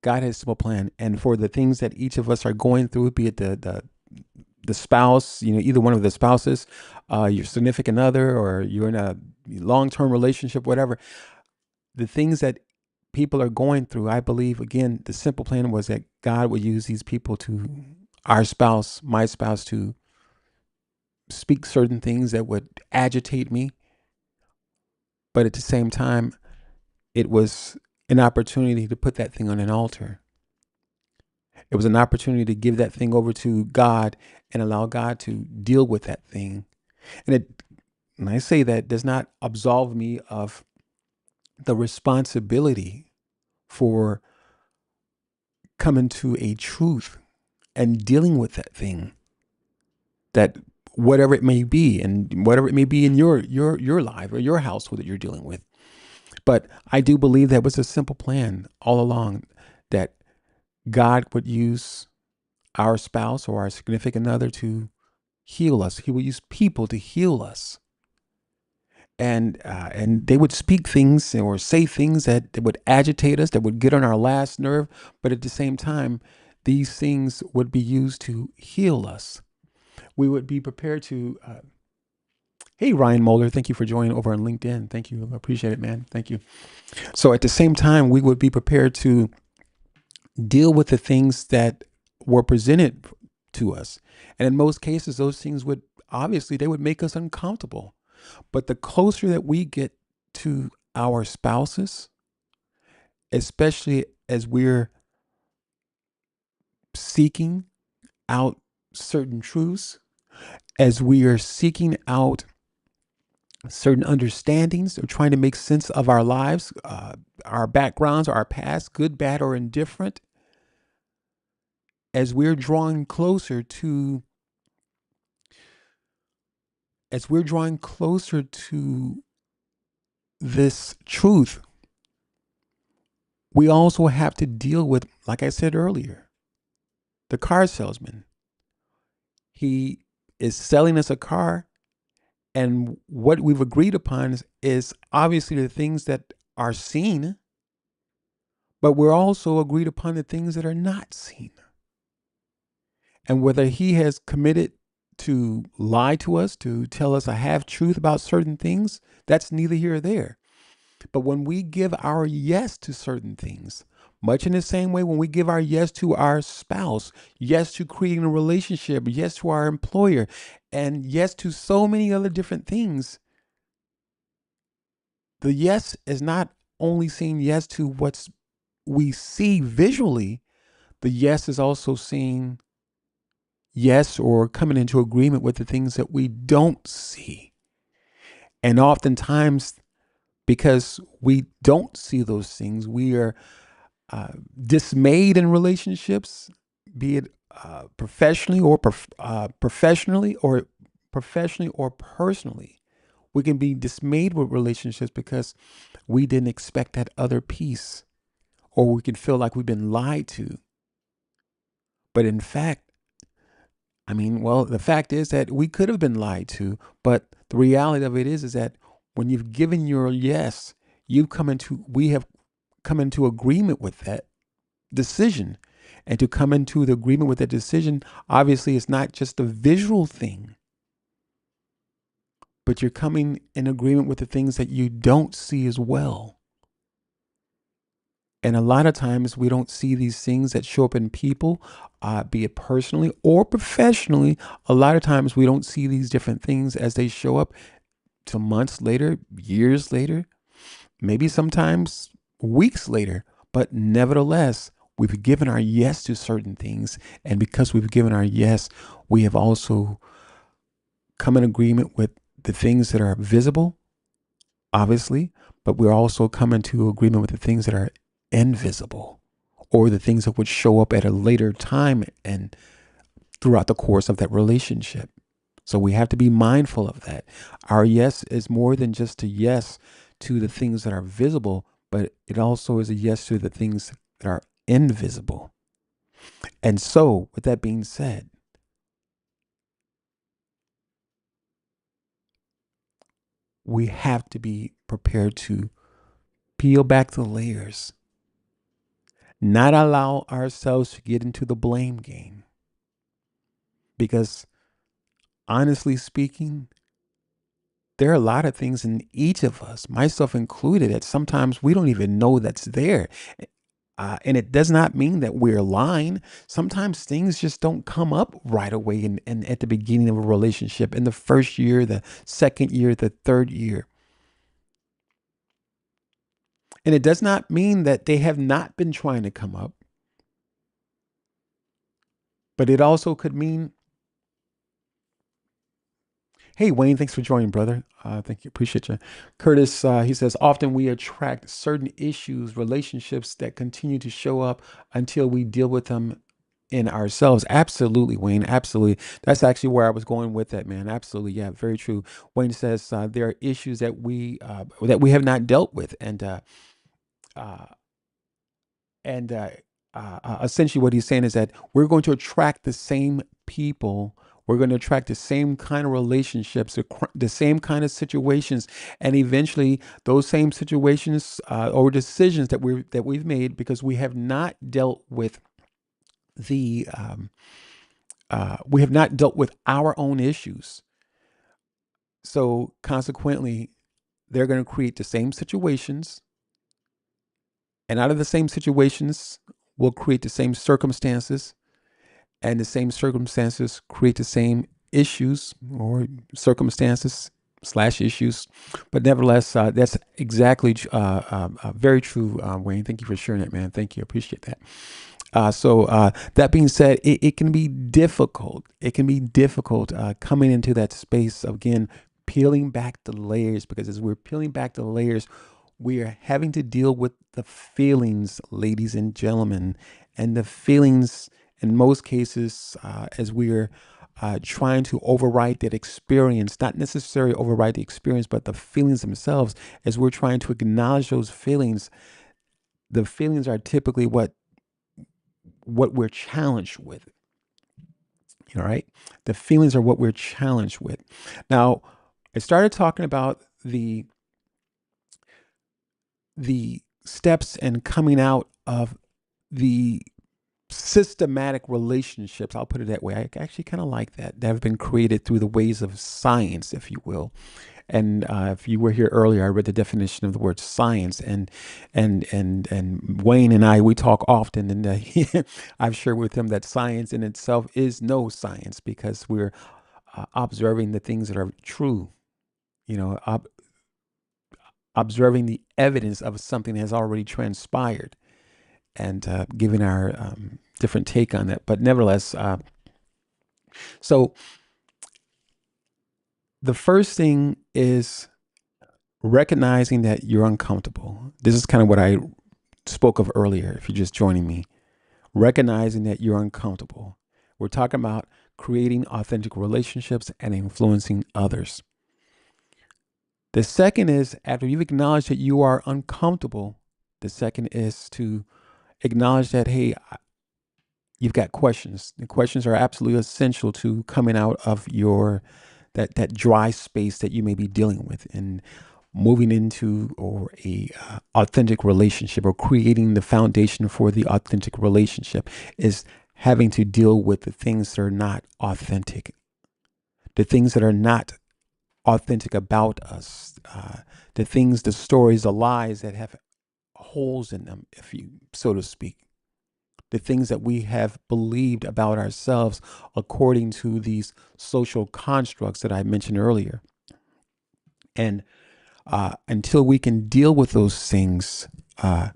God has a simple plan, and for the things that each of us are going through, be it the spouse, either one of the spouses, your significant other, or you're in a long term relationship, whatever, the things that people are going through, I believe, again, the simple plan was that God would use these people to, our spouse, my spouse, to speak certain things that would agitate me. But at the same time, it was an opportunity to put that thing on an altar. It was an opportunity to give that thing over to God and allow God to deal with that thing. And and I say that does not absolve me of the responsibility for coming to a truth and dealing with that thing, that whatever it may be, and whatever it may be in your life or your household that you're dealing with. But I do believe that was a simple plan all along, that God would use our spouse or our significant other to heal us. He would use people to heal us, and they would speak things or say things that would agitate us, that would get on our last nerve. But at the same time, these things would be used to heal us. We would be prepared to. Hey, Ryan Moeller, thank you for joining over on LinkedIn. Thank you, appreciate it, man. Thank you. So at the same time, we would be prepared to deal with the things that were presented to us. And in most cases, those things would obviously they would make us uncomfortable. But the closer that we get to our spouses, especially as we're seeking out certain truths, as we are seeking out certain understandings or trying to make sense of our lives, our backgrounds, our past, good, bad, or indifferent, as we're drawing closer to as we're drawing closer to this truth, we also have to deal with, like I said earlier, the car salesman. He is selling us a car, and what we've agreed upon is obviously the things that are seen, but we're also agreed upon the things that are not seen. And whether he has committed to lie to us, to tell us a half truth about certain things, that's neither here or there. But when we give our yes to certain things, much in the same way when we give our yes to our spouse, yes to creating a relationship, yes to our employer, and yes to so many other different things, the yes is not only saying yes to what we see visually, the yes is also saying yes or coming into agreement with the things that we don't see. And oftentimes, because we don't see those things, we are dismayed in relationships, be it professionally or professionally or personally. We can be dismayed with relationships because we didn't expect that other piece, or we can feel like we've been lied to. But in fact, well, the fact is that we could have been lied to, but the reality of it is that when you've given your yes, we have come into agreement with that decision. And to come into the agreement with that decision, obviously, it's not just a visual thing, but you're coming in agreement with the things that you don't see as well. And a lot of times we don't see these things that show up in people, be it personally or professionally. A lot of times we don't see these different things as they show up till months later, years later, maybe sometimes weeks later. But nevertheless, we've given our yes to certain things. And because we've given our yes, we have also come in agreement with the things that are visible, obviously, but we're also coming to agreement with the things that are invisible, or the things that would show up at a later time and throughout the course of that relationship. So we have to be mindful of that. Our yes is more than just a yes to the things that are visible, but it also is a yes to the things that are invisible. And so, with that being said, we have to be prepared to peel back the layers, not allow ourselves to get into the blame game. Because honestly speaking, there are a lot of things in each of us, myself included, that sometimes we don't even know that's there. And it does not mean that we're lying. Sometimes things just don't come up right away and at the beginning of a relationship, in the first year, the second year, the third year. And it does not mean that they have not been trying to come up, but it also could mean, hey, Wayne, thanks for joining, brother. Thank you. Appreciate you. Curtis, he says, often we attract certain issues, relationships that continue to show up until we deal with them in ourselves. Absolutely, Wayne. Absolutely. That's actually where I was going with that, man. Absolutely. Yeah, very true. Wayne says there are issues that we have not dealt with. Uh, and essentially, what he's saying is that we're going to attract the same people. We're going to attract the same kind of relationships, the same kind of situations, and eventually, those same situations or decisions that we've made because we have not dealt with the we have not dealt with our own issues. So consequently, they're going to create the same situations, and out of the same situations, will create the same circumstances, and the same circumstances create the same issues or circumstances slash issues. But nevertheless, that's exactly very true, Wayne. Thank you for sharing that, man. Thank you. Appreciate that. So that being said, it can be difficult. It can be difficult coming into that space of, again, peeling back the layers, because as we're peeling back the layers, we are having to deal with the feelings, ladies and gentlemen, and the feelings in most cases as we're trying to override that experience, not necessarily override the experience, but the feelings themselves. As we're trying to acknowledge those feelings, the feelings are typically what we're challenged with. All right. The feelings are what we're challenged with. Now, I started talking about the steps and coming out of the systematic relationships. I'll put it that way. I actually kind of like that. That have been created through the ways of science, if you will. And if you were here earlier, I read the definition of the word science, and Wayne and I, we talk often, and I've shared with him that science in itself is no science, because we're observing the things that are true. You know, observing the evidence of something that has already transpired, and giving our different take on that. But nevertheless, so the first thing is recognizing that you're uncomfortable. This is kind of what I spoke of earlier, if you're just joining me. Recognizing that you're uncomfortable. We're talking about creating authentic relationships and influencing others. The second is, after you've acknowledged that you are uncomfortable, the second is to acknowledge that, hey, you've got questions. The questions are absolutely essential to coming out of that dry space that you may be dealing with, and moving into or a authentic relationship, or creating the foundation for the authentic relationship, is having to deal with the things that are not authentic, the things that are not authentic about us, the things, the stories, the lies that have holes in them, if you so to speak, the things that we have believed about ourselves according to these social constructs that I mentioned earlier. And until we can deal with those things, I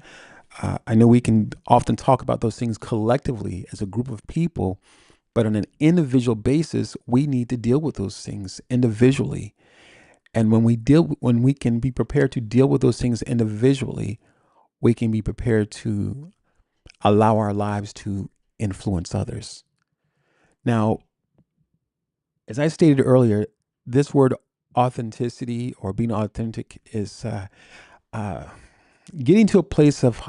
know we can often talk about those things collectively as a group of people, but on an individual basis, we need to deal with those things individually. And when we can be prepared to deal with those things individually, we can be prepared to allow our lives to influence others. Now, as I stated earlier, this word authenticity, or being authentic, is uh, getting to a place of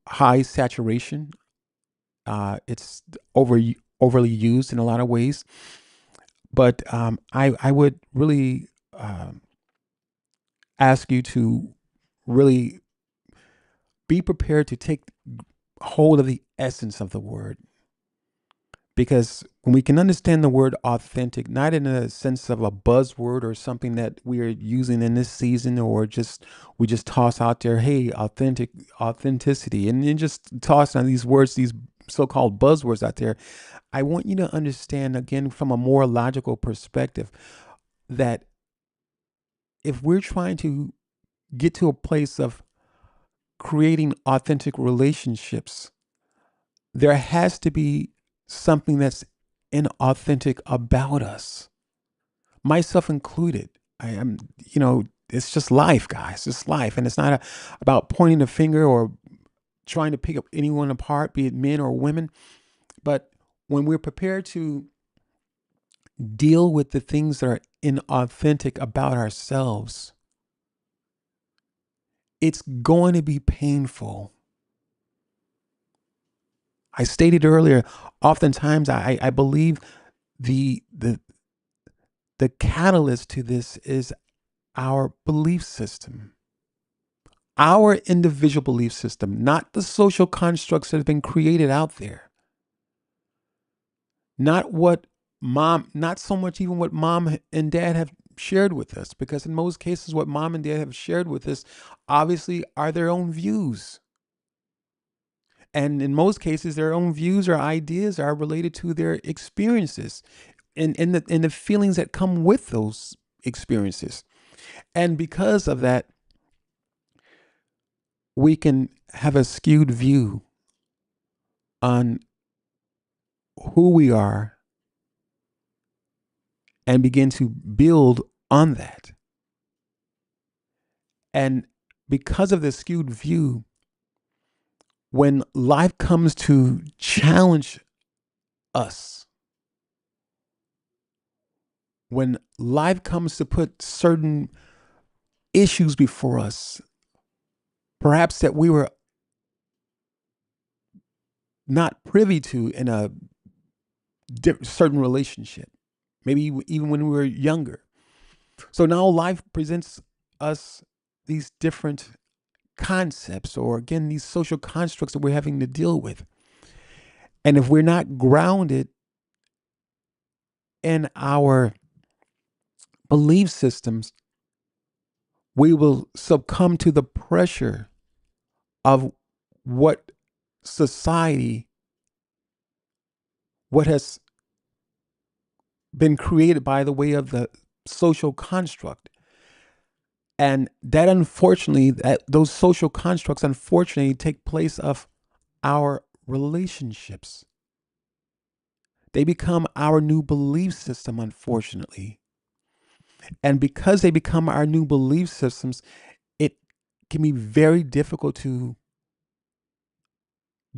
high saturation. It's overly used in a lot of ways, but I would really ask you to really be prepared to take hold of the essence of the word. Because when we can understand the word authentic, not in a sense of a buzzword or something that we are using in this season, or just we just toss out there, hey, authenticity, and then just toss on these words, these so-called buzzwords out there. I want you to understand, again, from a more logical perspective, that if we're trying to get to a place of creating authentic relationships, there has to be something that's inauthentic about us, myself included. I am, it's just life, guys. It's life. And it's not about pointing a finger or trying to pick up anyone apart, be it men or women. But when we're prepared to deal with the things that are inauthentic about ourselves, it's going to be painful. I stated earlier, oftentimes I believe the the the catalyst to this is our belief system, our individual belief system, not the social constructs that have been created out there, not what not so much even what mom and dad have shared with us, because in most cases, what mom and dad have shared with us obviously are their own views. And in most cases, their own views or ideas are related to their experiences and the feelings that come with those experiences. And because of that, we can have a skewed view on who we are and begin to build on that. And because of the skewed view, when life comes to challenge us, when life comes to put certain issues before us, perhaps that we were not privy to in a certain relationship, maybe even when we were younger. So now life presents us these different concepts, or again, these social constructs that we're having to deal with. And if we're not grounded in our belief systems, we will succumb to the pressure of what society, what has been created by the way of the social construct. And that unfortunately, that those social constructs unfortunately take place of our relationships. They become our new belief system, unfortunately. And because they become our new belief systems, it can be very difficult to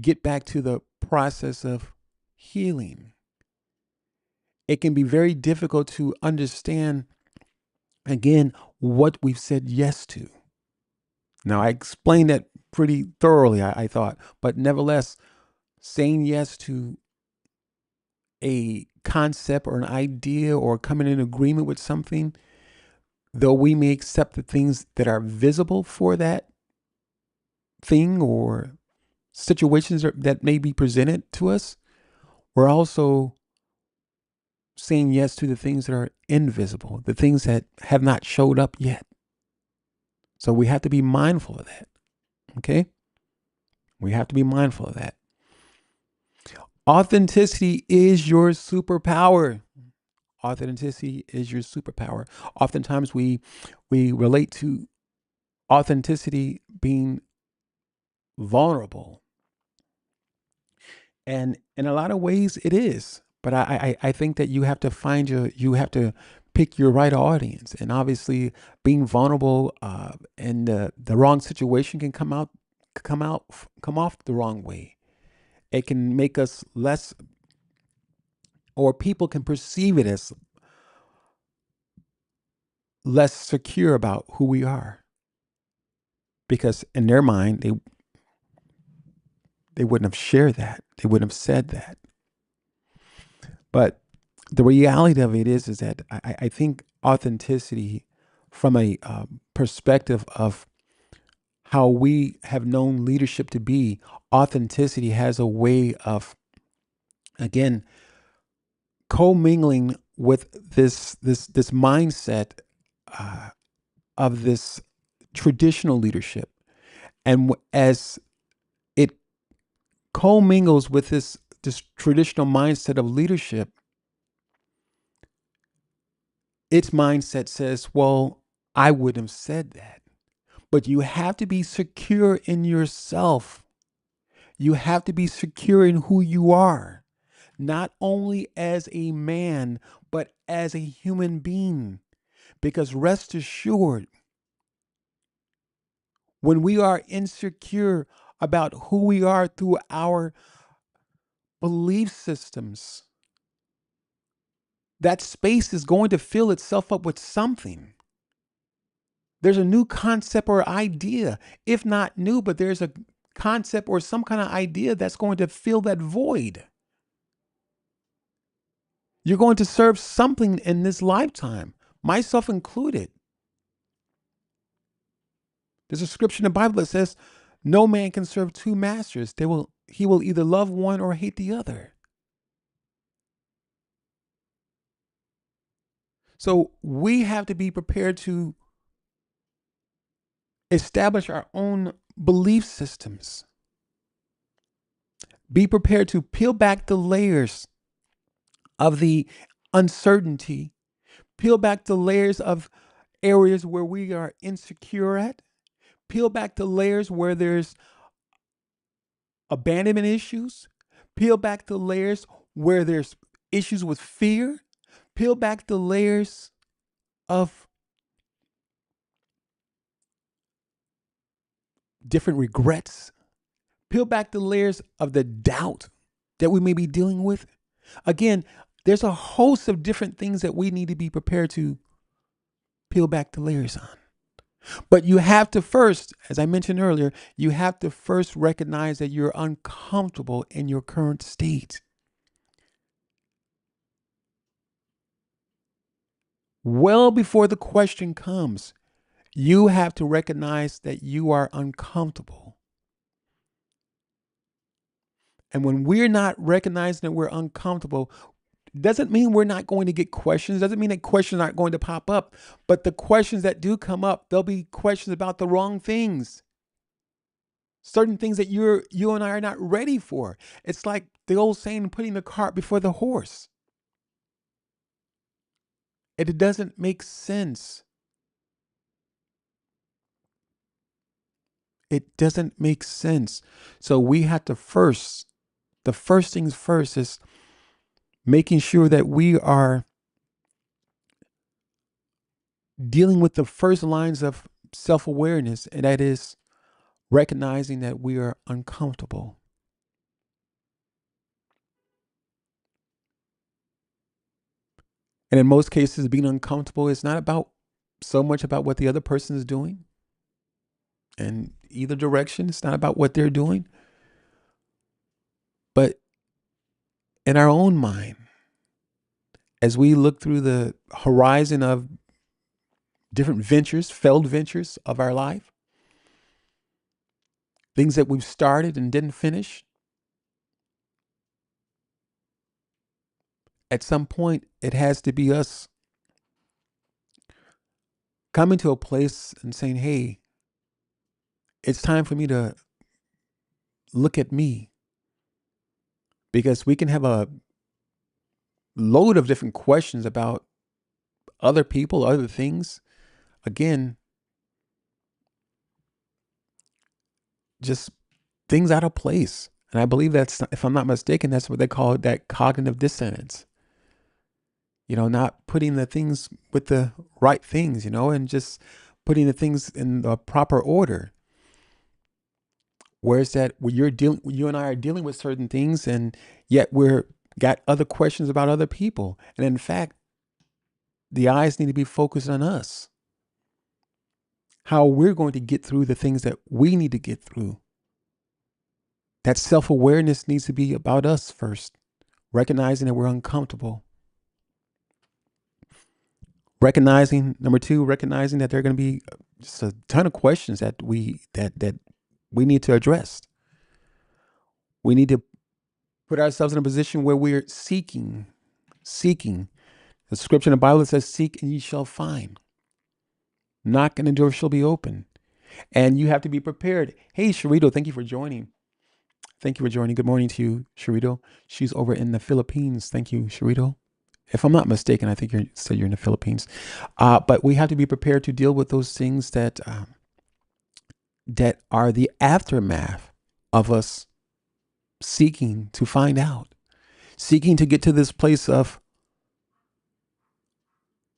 get back to the process of healing. It can be very difficult to understand, again, what we've said yes to. Now, I explained that pretty thoroughly, I thought, but nevertheless, saying yes to a concept or an idea or coming in agreement with something, though we may accept the things that are visible for that thing or situations that may be presented to us, we're also saying yes to the things that are invisible, the things that have not showed up yet. So we have to be mindful of that. Okay? We have to be mindful of that. Authenticity is your superpower. Authenticity is your superpower. Oftentimes we relate to authenticity being vulnerable. And in a lot of ways it is. But I think that you have to pick your right audience. And obviously being vulnerable and the wrong situation can come off the wrong way. It can make us less, or people can perceive it as less secure about who we are. Because in their mind, they wouldn't have shared that. They wouldn't have said that. But the reality of it is that I think authenticity, from a perspective of how we have known leadership to be, authenticity has a way of, again, commingling with this mindset uh, of this traditional leadership, and as it commingles with this traditional mindset of leadership, its mindset says, well, I wouldn't have said that. But you have to be secure in yourself. You have to be secure in who you are, not only as a man, but as a human being. Because rest assured, when we are insecure about who we are through our belief systems, that space is going to fill itself up with something. There's a new concept or idea, if not new, but there's a concept or some kind of idea that's going to fill that void. You're going to serve something in this lifetime, myself included. There's a scripture in the Bible that says, no man can serve two masters. He will either love one or hate the other. So we have to be prepared to establish our own belief systems. Be prepared to peel back the layers of the uncertainty, peel back the layers of areas where we are insecure at, peel back the layers where there's abandonment issues, peel back the layers where there's issues with fear, peel back the layers of different regrets, peel back the layers of the doubt that we may be dealing with. Again, there's a host of different things that we need to be prepared to peel back the layers on. But you have to first, as I mentioned earlier, you have to first recognize that you're uncomfortable in your current state. Well before the question comes, you have to recognize that you are uncomfortable. And when we're not recognizing that we're uncomfortable, doesn't mean we're not going to get questions, doesn't mean that questions aren't going to pop up. But the questions that do come up, they'll be questions about the wrong things. Certain things that you and I are not ready for. It's like the old saying, putting the cart before the horse. It doesn't make sense. It doesn't make sense. So we have to first, the first things first is making sure that we are dealing with the first lines of self awareness, and that is recognizing that we are uncomfortable. And in most cases, being uncomfortable is not about so much about what the other person is doing. In either direction, it's not about what they're doing, but in our own mind, as we look through the horizon of different ventures, failed ventures of our life, things that we've started and didn't finish, at some point, it has to be us coming to a place and saying, hey, it's time for me to look at me, because we can have a load of different questions about other people, other things. Again, just things out of place. And I believe that's, if I'm not mistaken, that's what they call that cognitive dissonance. Not putting the things with the right things, and just putting the things in the proper order. Whereas that when you and I are dealing with certain things, and yet we're got other questions about other people. And in fact, the eyes need to be focused on us. How we're going to get through the things that we need to get through. That self-awareness needs to be about us first, recognizing that we're uncomfortable. Recognizing, number two, recognizing that there are going to be just a ton of questions that we need to address. We need to put ourselves in a position where we're seeking. The scripture in the Bible says, seek and ye shall find. Knock and the door shall be open. And you have to be prepared. Hey, Sharito, thank you for joining. Thank you for joining. Good morning to you, Sharito. She's over in the Philippines. Thank you, Sharito. If I'm not mistaken, I think you're in the Philippines. But we have to be prepared to deal with those things that are the aftermath of us seeking to find out, seeking to get to this place of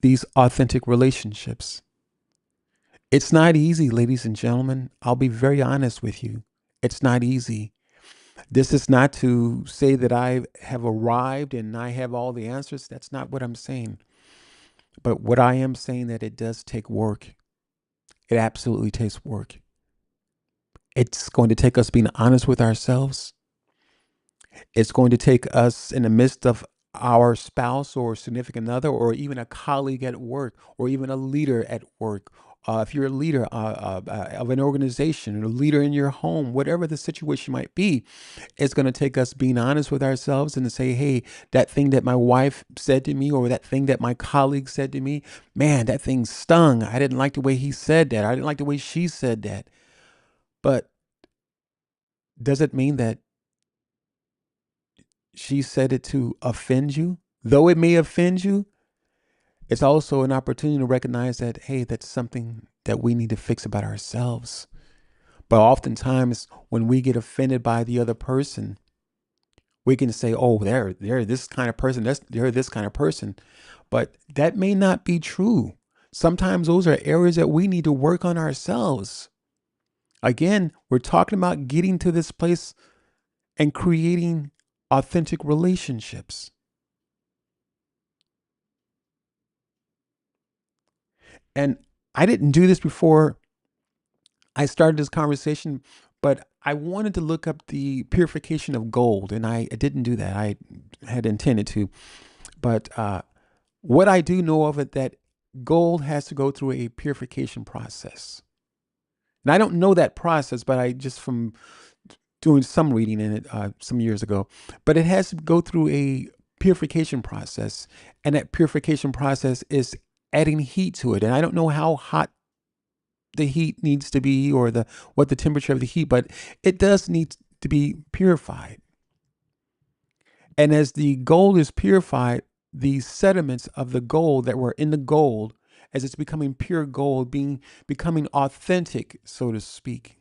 these authentic relationships. It's not easy, ladies and gentlemen. I'll be very honest with you. It's not easy. This is not to say that I have arrived and I have all the answers. That's not what I'm saying. But what I am saying, that it does take work. It absolutely takes work. It's going to take us being honest with ourselves. It's going to take us in the midst of our spouse or significant other, or even a colleague at work, or even a leader at work. If you're a leader of an organization, or a leader in your home, whatever the situation might be, it's going to take us being honest with ourselves and to say, hey, that thing that my wife said to me, or that thing that my colleague said to me, man, that thing stung. I didn't like the way he said that. I didn't like the way she said that. But does it mean that She said it to offend you. Though it may offend you, it's also an opportunity to recognize that, hey, that's something that we need to fix about ourselves. But oftentimes, when we get offended by the other person, we can say, "Oh, they're this kind of person. They're this kind of person," but that may not be true. Sometimes those are areas that we need to work on ourselves. Again, we're talking about getting to this place and creating authentic relationships. And I didn't do this before I started this conversation, but I wanted to look up the purification of gold, and I didn't do that. I had intended to, but what I do know of it that gold has to go through a purification process, and I don't know that process, but I just from doing some reading in it some years ago, but it has to go through a purification process, and that purification process is adding heat to it, and I don't know how hot the heat needs to be or the what the temperature of the heat, but it does need to be purified. And as the gold is purified, the sediments of the gold that were in the gold, as it's becoming pure gold, becoming authentic, so to speak.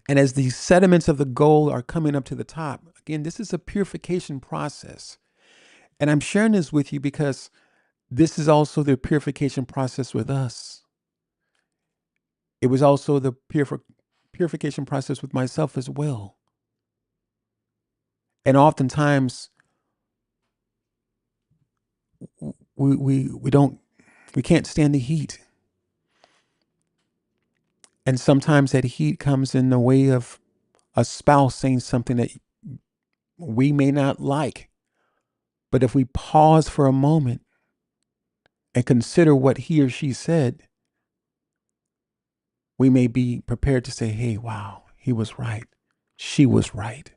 And as the sediments of the gold are coming up to the top, again, this is a purification process. And I'm sharing this with you because this is also the purification process with us. It was also the purification process with myself as well. And oftentimes we don't we can't stand the heat. And sometimes that heat comes in the way of a spouse saying something that we may not like. But if we pause for a moment and consider what he or she said, we may be prepared to say, hey, wow, he was right. She was right.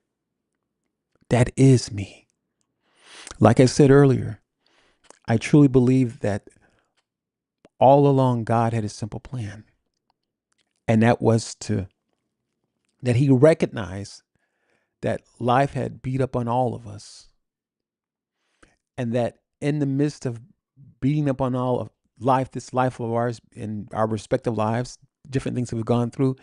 That is me. Like I said earlier, I truly believe that all along God had a simple plan. And that was that he recognized that life had beat up on all of us. And that in the midst of beating up on all of life, this life of ours in our respective lives, different things that we've gone through,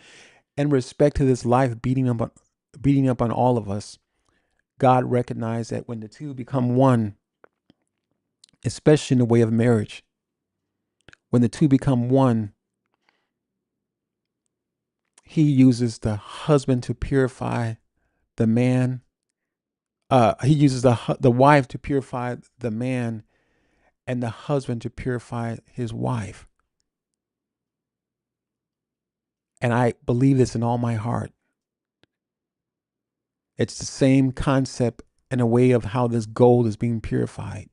in respect to this life beating up on all of us, God recognized that when the two become one, especially in the way of marriage, when the two become one, he uses the husband to purify the man. He uses the wife to purify the man and the husband to purify his wife. And I believe this in all my heart. It's the same concept and a way of how this gold is being purified.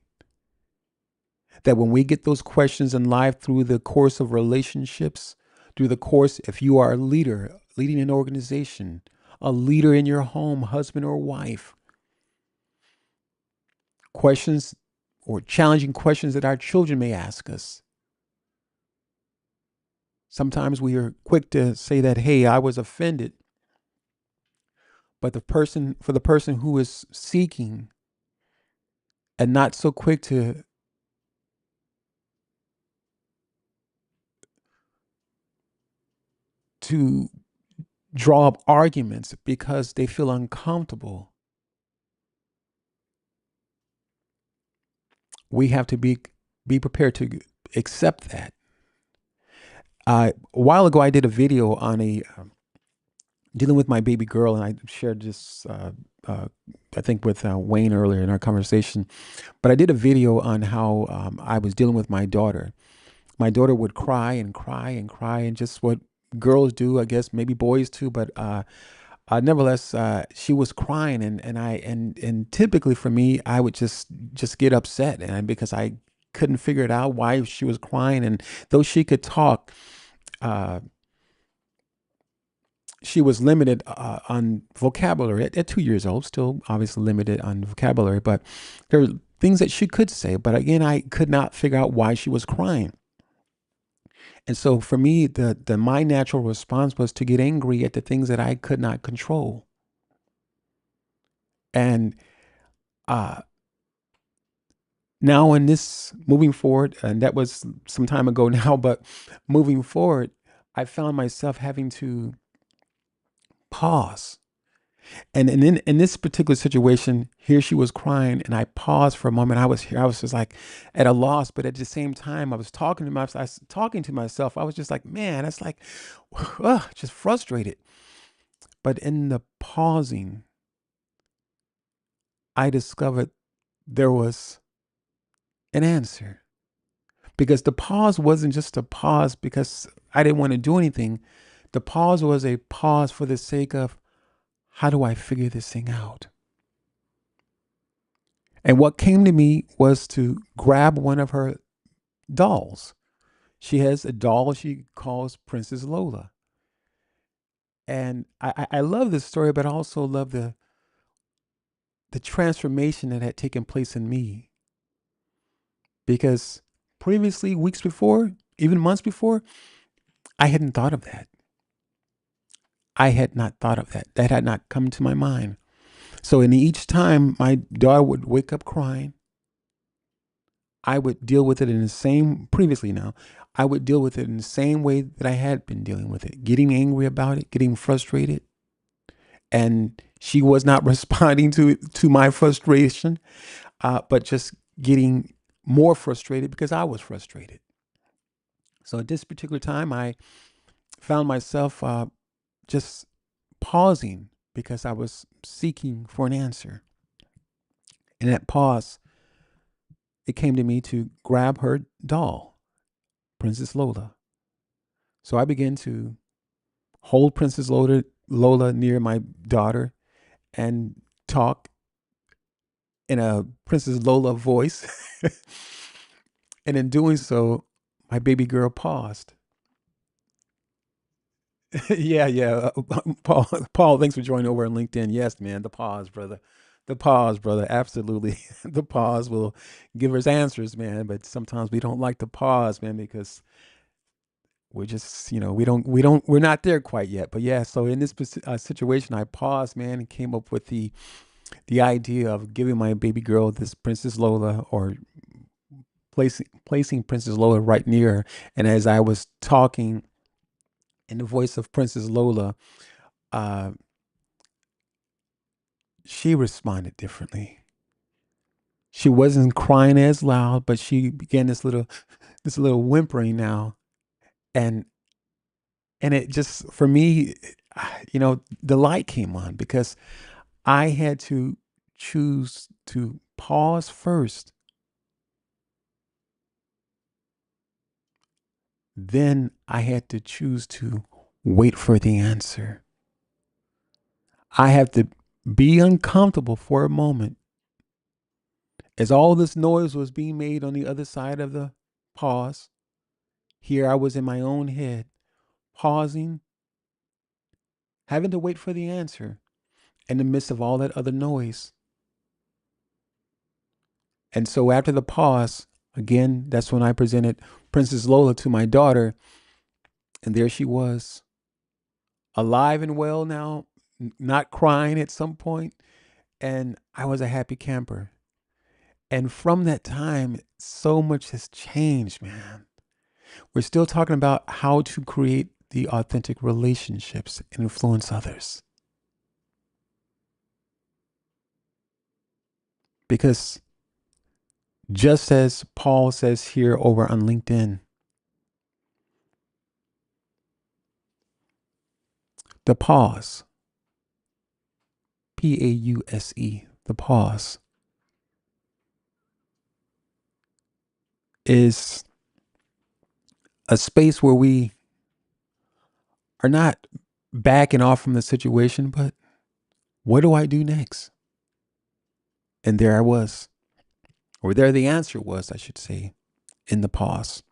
That when we get those questions in life through the course of relationships, through the course, if you are a leader, leading an organization, a leader in your home, husband or wife, questions or challenging questions that our children may ask us. Sometimes we are quick to say that, hey, I was offended. But for the person who is seeking and not so quick to draw up arguments because they feel uncomfortable, we have to be prepared to accept that. A while ago, I did a video on a dealing with my baby girl, and I shared this, I think, with Wayne earlier in our conversation. But I did a video on how I was dealing with my daughter. My daughter would cry and cry and cry, and just what girls do, I guess, maybe boys too. But nevertheless, she was crying, and typically for me, I would just get upset, and because I couldn't figure it out why she was crying, and though she could talk, uh, she was limited on vocabulary at 2 years old. Still, obviously limited on vocabulary, but there are things that she could say. But again, I could not figure out why she was crying. And so for me, the my natural response was to get angry at the things that I could not control. And uh, now in this moving forward, and that was some time ago now, but moving forward, I found myself having to pause. And in this particular situation, here she was crying, and I paused for a moment. I was just like at a loss, but at the same time, I was talking to myself. I was just like, man, that's like, just frustrated. But in the pausing, I discovered there was an answer, because the pause wasn't just a pause because I didn't want to do anything. The pause was a pause for the sake of, how do I figure this thing out? And what came to me was to grab one of her dolls. She has a doll she calls Princess Lola. And I love this story, but I also love the transformation that had taken place in me. Because previously, weeks before, even months before, I hadn't thought of that. I had not thought of that. That had not come to my mind. So, in each time my daughter would wake up crying, I would deal with it in the same, previously now, I would deal with it in the same way that I had been dealing with it, getting angry about it, getting frustrated. And she was not responding to my frustration, but just getting more frustrated because I was frustrated. So at this particular time, I found myself just pausing because I was seeking for an answer. In that pause, it came to me to grab her doll, Princess Lola. So I began to hold Lola near my daughter and talk in a Princess Lola voice. And in doing so, my baby girl paused. Yeah, yeah. Paul, thanks for joining over on LinkedIn. Yes, man, the pause, brother. The pause, brother. Absolutely. The pause will give us answers, man. But sometimes we don't like the pause, man, because we're just, we're not there quite yet. But yeah, so in this situation, I paused, man, and came up with the idea of giving my baby girl this Princess Lola, or placing Princess Lola right near her. And as I was talking in the voice of Princess Lola, uh, she responded differently. She wasn't crying as loud, but she began this little whimpering now, and it just, for me, the light came on, because I had to choose to pause first. Then I had to choose to wait for the answer. I have to be uncomfortable for a moment. As all this noise was being made on the other side of the pause, here I was in my own head, pausing, having to wait for the answer in the midst of all that other noise. And so after the pause, again, that's when I presented Princess Lola to my daughter. And there she was, alive and well now, not crying at some point. And I was a happy camper. And from that time, so much has changed, man. We're still talking about how to create the authentic relationships and influence others. Because just as Paul says here over on LinkedIn, the pause, Pause, the pause is a space where we are not backing off from the situation, but what do I do next? And there I was, or there the answer was, I should say, in the pause.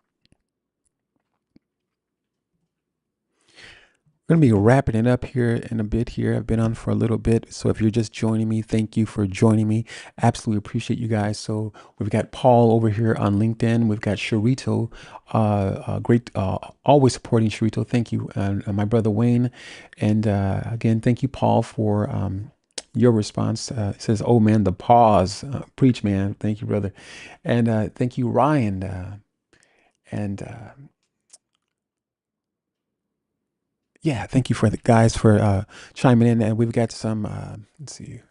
We're going to be wrapping it up here in a bit here. I've been on for a little bit. So if you're just joining me, thank you for joining me. Absolutely appreciate you guys. So we've got Paul over here on LinkedIn. We've got Sharito, great, always supporting Sharito. Thank you. And my brother Wayne. And again, thank you, Paul, for your response. It says, "Oh man, the pause, preach, man." Thank you, brother, and thank you, Ryan, and yeah, thank you for the guys for chiming in. And we've got some. Let's see,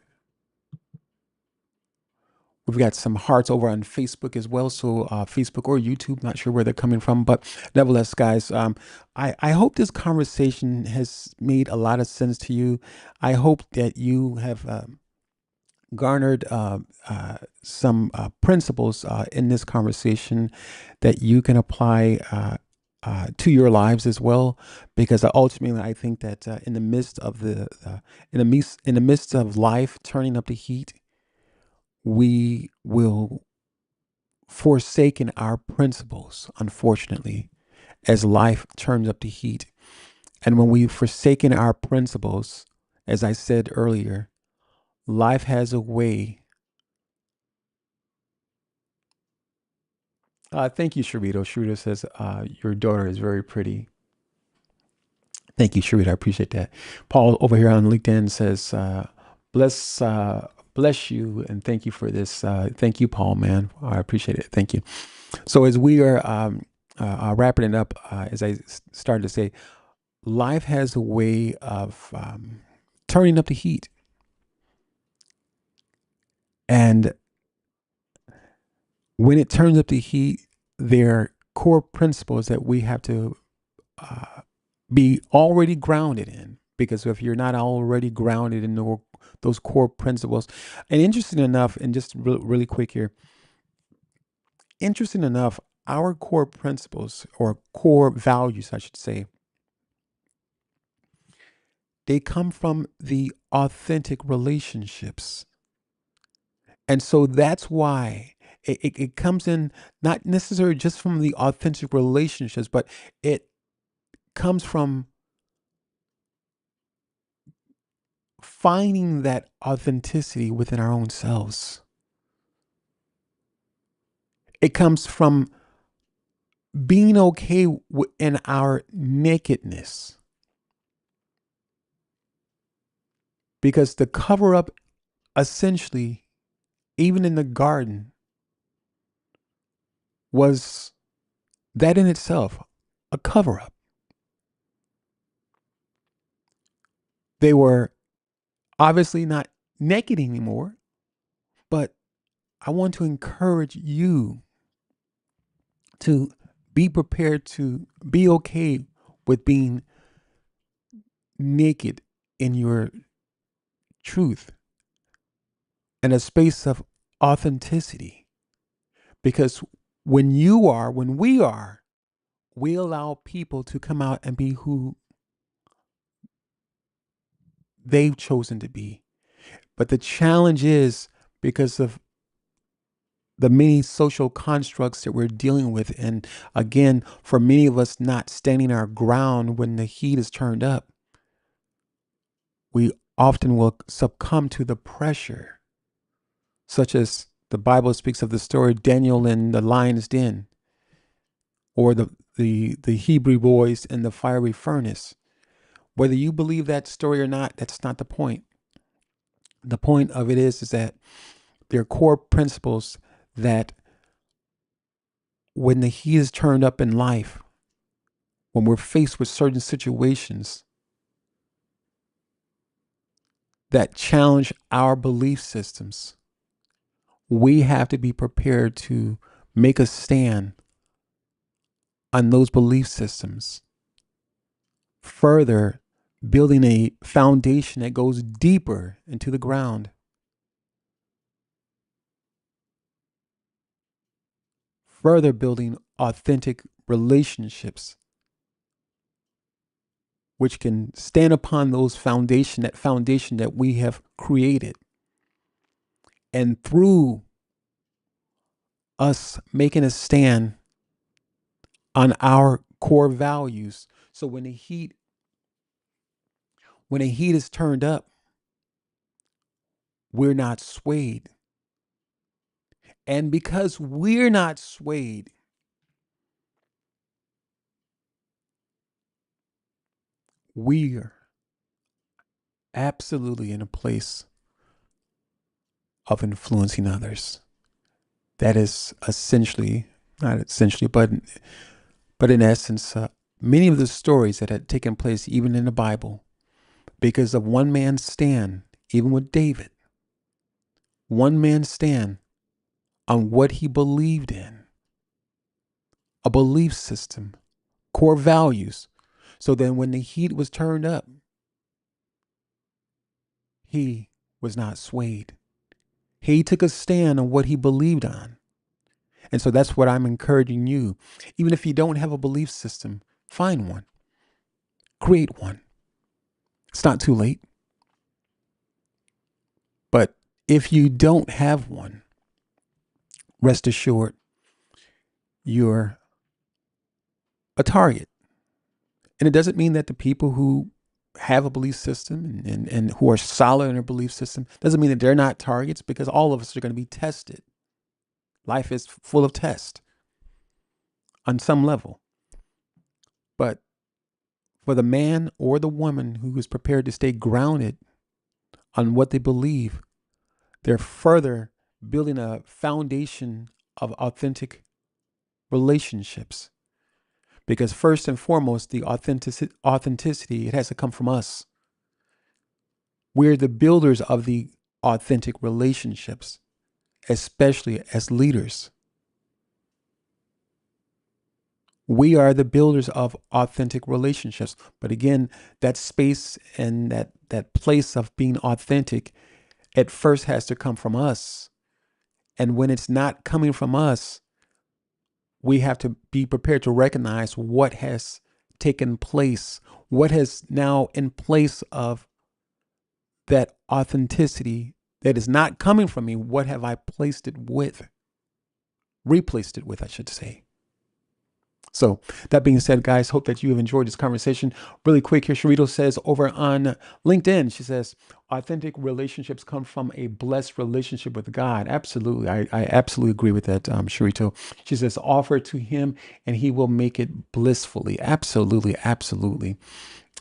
we've got some hearts over on Facebook as well. So Facebook or YouTube, not sure where they're coming from, but nevertheless, guys, I hope this conversation has made a lot of sense to you. I hope that you have garnered some principles in this conversation that you can apply to your lives as well. Because ultimately, I think that in the midst of in the midst of life turning up the heat, we will forsaken our principles. Unfortunately, as life turns up the heat, and when we forsaken our principles, as I said earlier, life has a way. Thank you, Sharito. Sharito says your daughter is very pretty. Thank you, Sharita. I appreciate that. Paul over here on LinkedIn says, "Bless, bless you, and thank you for this. Thank you, Paul, man. I appreciate it. Thank you." So as we are wrapping it up, as I started to say, life has a way of turning up the heat, and when it turns up the heat, there are core principles that we have to uh, be already grounded in. Because if you're not already grounded in those core principles, and interesting enough, and just really quick here, interesting enough, our core principles or core values, I should say, they come from the authentic relationships. And so that's why it comes in not necessarily just from the authentic relationships, but it comes from finding that authenticity within our own selves. It comes from being okay in our nakedness. Because the cover up, essentially, even in the garden, was that in itself a cover up. They were obviously not naked anymore, but I want to encourage you to be prepared to be okay with being naked in your truth, in a space of authenticity. Because when we are, we allow people to come out and be who they've chosen to be. But the challenge is because of the many social constructs that we're dealing with. And again, for many of us not standing our ground when the heat is turned up, we often will succumb to the pressure, such as the Bible speaks of the story of Daniel in the lion's den, or the Hebrew boys in the fiery furnace. Whether you believe that story or not, that's not the point. The point of it is that there are core principles that when the heat is turned up in life, when we're faced with certain situations that challenge our belief systems, we have to be prepared to make a stand on those belief systems, further building a foundation that goes deeper into the ground, further building authentic relationships which can stand upon that foundation that we have created. And through us making a stand on our core values, so when the heat is turned up, we're not swayed. And because we're not swayed, we're absolutely in a place. of influencing others. That is essentially, not essentially, but in essence, many of the stories that had taken place even in the Bible, because of one man's stand, even with David, one man's stand on what he believed in, a belief system, core values. So then when the heat was turned up, he was not swayed. He took a stand on what he believed on. And so that's what I'm encouraging you. Even if you don't have a belief system, find one, create one. It's not too late. But if you don't have one, rest assured you're a target. And it doesn't mean that the people who have a belief system and who are solid in their belief system doesn't mean that they're not targets, because all of us are going to be tested. Life is full of tests on some level. But for the man or the woman who is prepared to stay grounded on what they believe, they're further building a foundation of authentic relationships. Because first and foremost, the authenticity, it has to come from us. We're the builders of the authentic relationships, especially as leaders. We are the builders of authentic relationships. But again, that space and that place of being authentic at first has to come from us. And when it's not coming from us, we have to be prepared to recognize what has taken place, what has now in place of that authenticity that is not coming from me. What have I placed it with? Replaced it with, I should say. So that being said, guys, hope that you have enjoyed this conversation. Really quick here, Sharito says over on LinkedIn, she says, authentic relationships come from a blessed relationship with God. Absolutely. I absolutely agree with that, Sharito. She says, offer to him and he will make it blissfully. Absolutely. Absolutely.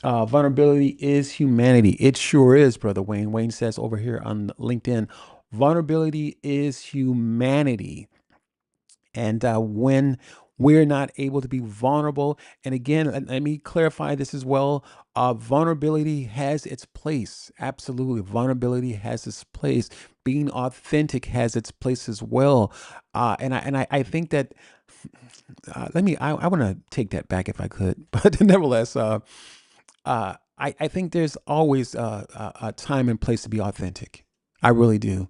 Vulnerability is humanity. It sure is, Brother Wayne. Wayne says over here on LinkedIn, vulnerability is humanity. And when we're not able to be vulnerable, and again, let me clarify this as well. Vulnerability has its place. Absolutely. Vulnerability has its place. Being authentic has its place as well. I think that I want to take that back if I could, but nevertheless, I think there's always a time and place to be authentic. I really do.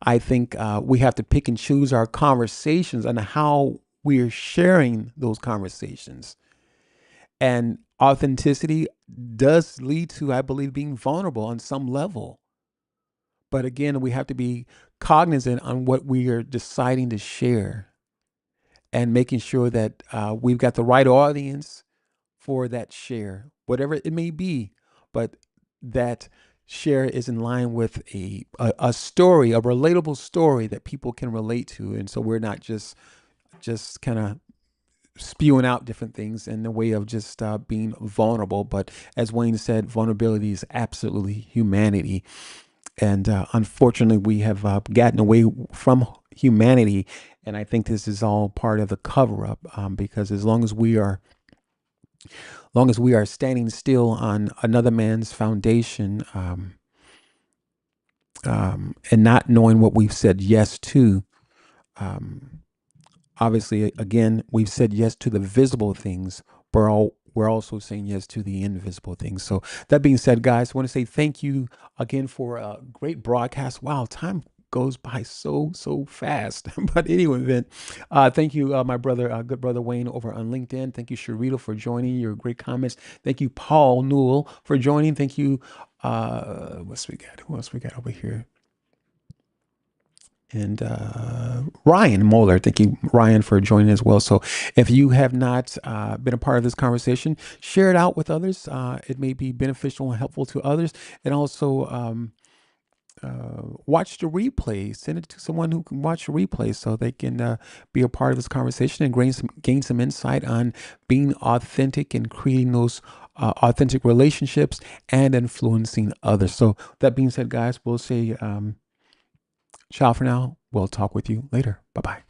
I think we have to pick and choose our conversations and how we're sharing those conversations. And authenticity does lead to, I believe, being vulnerable on some level. But again, we have to be cognizant on what we are deciding to share and making sure that we've got the right audience for that share, whatever it may be, but that share is in line with a story, a relatable story that people can relate to, and so we're not just kind of spewing out different things in the way of just being vulnerable. But as Wayne said, vulnerability is absolutely humanity, and unfortunately, we have gotten away from humanity, and I think this is all part of the cover up, because as long as we are standing still on another man's foundation, and not knowing what we've said yes to, um, obviously, again, we've said yes to the visible things, but we're also saying yes to the invisible things. So that being said, guys, I want to say thank you again for a great broadcast. Wow, time goes by so fast. But anyway, thank you, my brother, good brother Wayne over on LinkedIn. Thank you, Sharita, for joining. Your great comments. Thank you, Paul Newell, for joining. Thank you. What's we got? Who else we got over here? And Ryan Moeller. Thank you, Ryan, for joining as well. So if you have not been a part of this conversation, share it out with others. It may be beneficial and helpful to others. And also watch the replay. Send it to someone who can watch the replay so they can be a part of this conversation and gain some insight on being authentic and creating those authentic relationships and influencing others. So that being said, guys, we'll say Ciao for now. We'll talk with you later. Bye bye.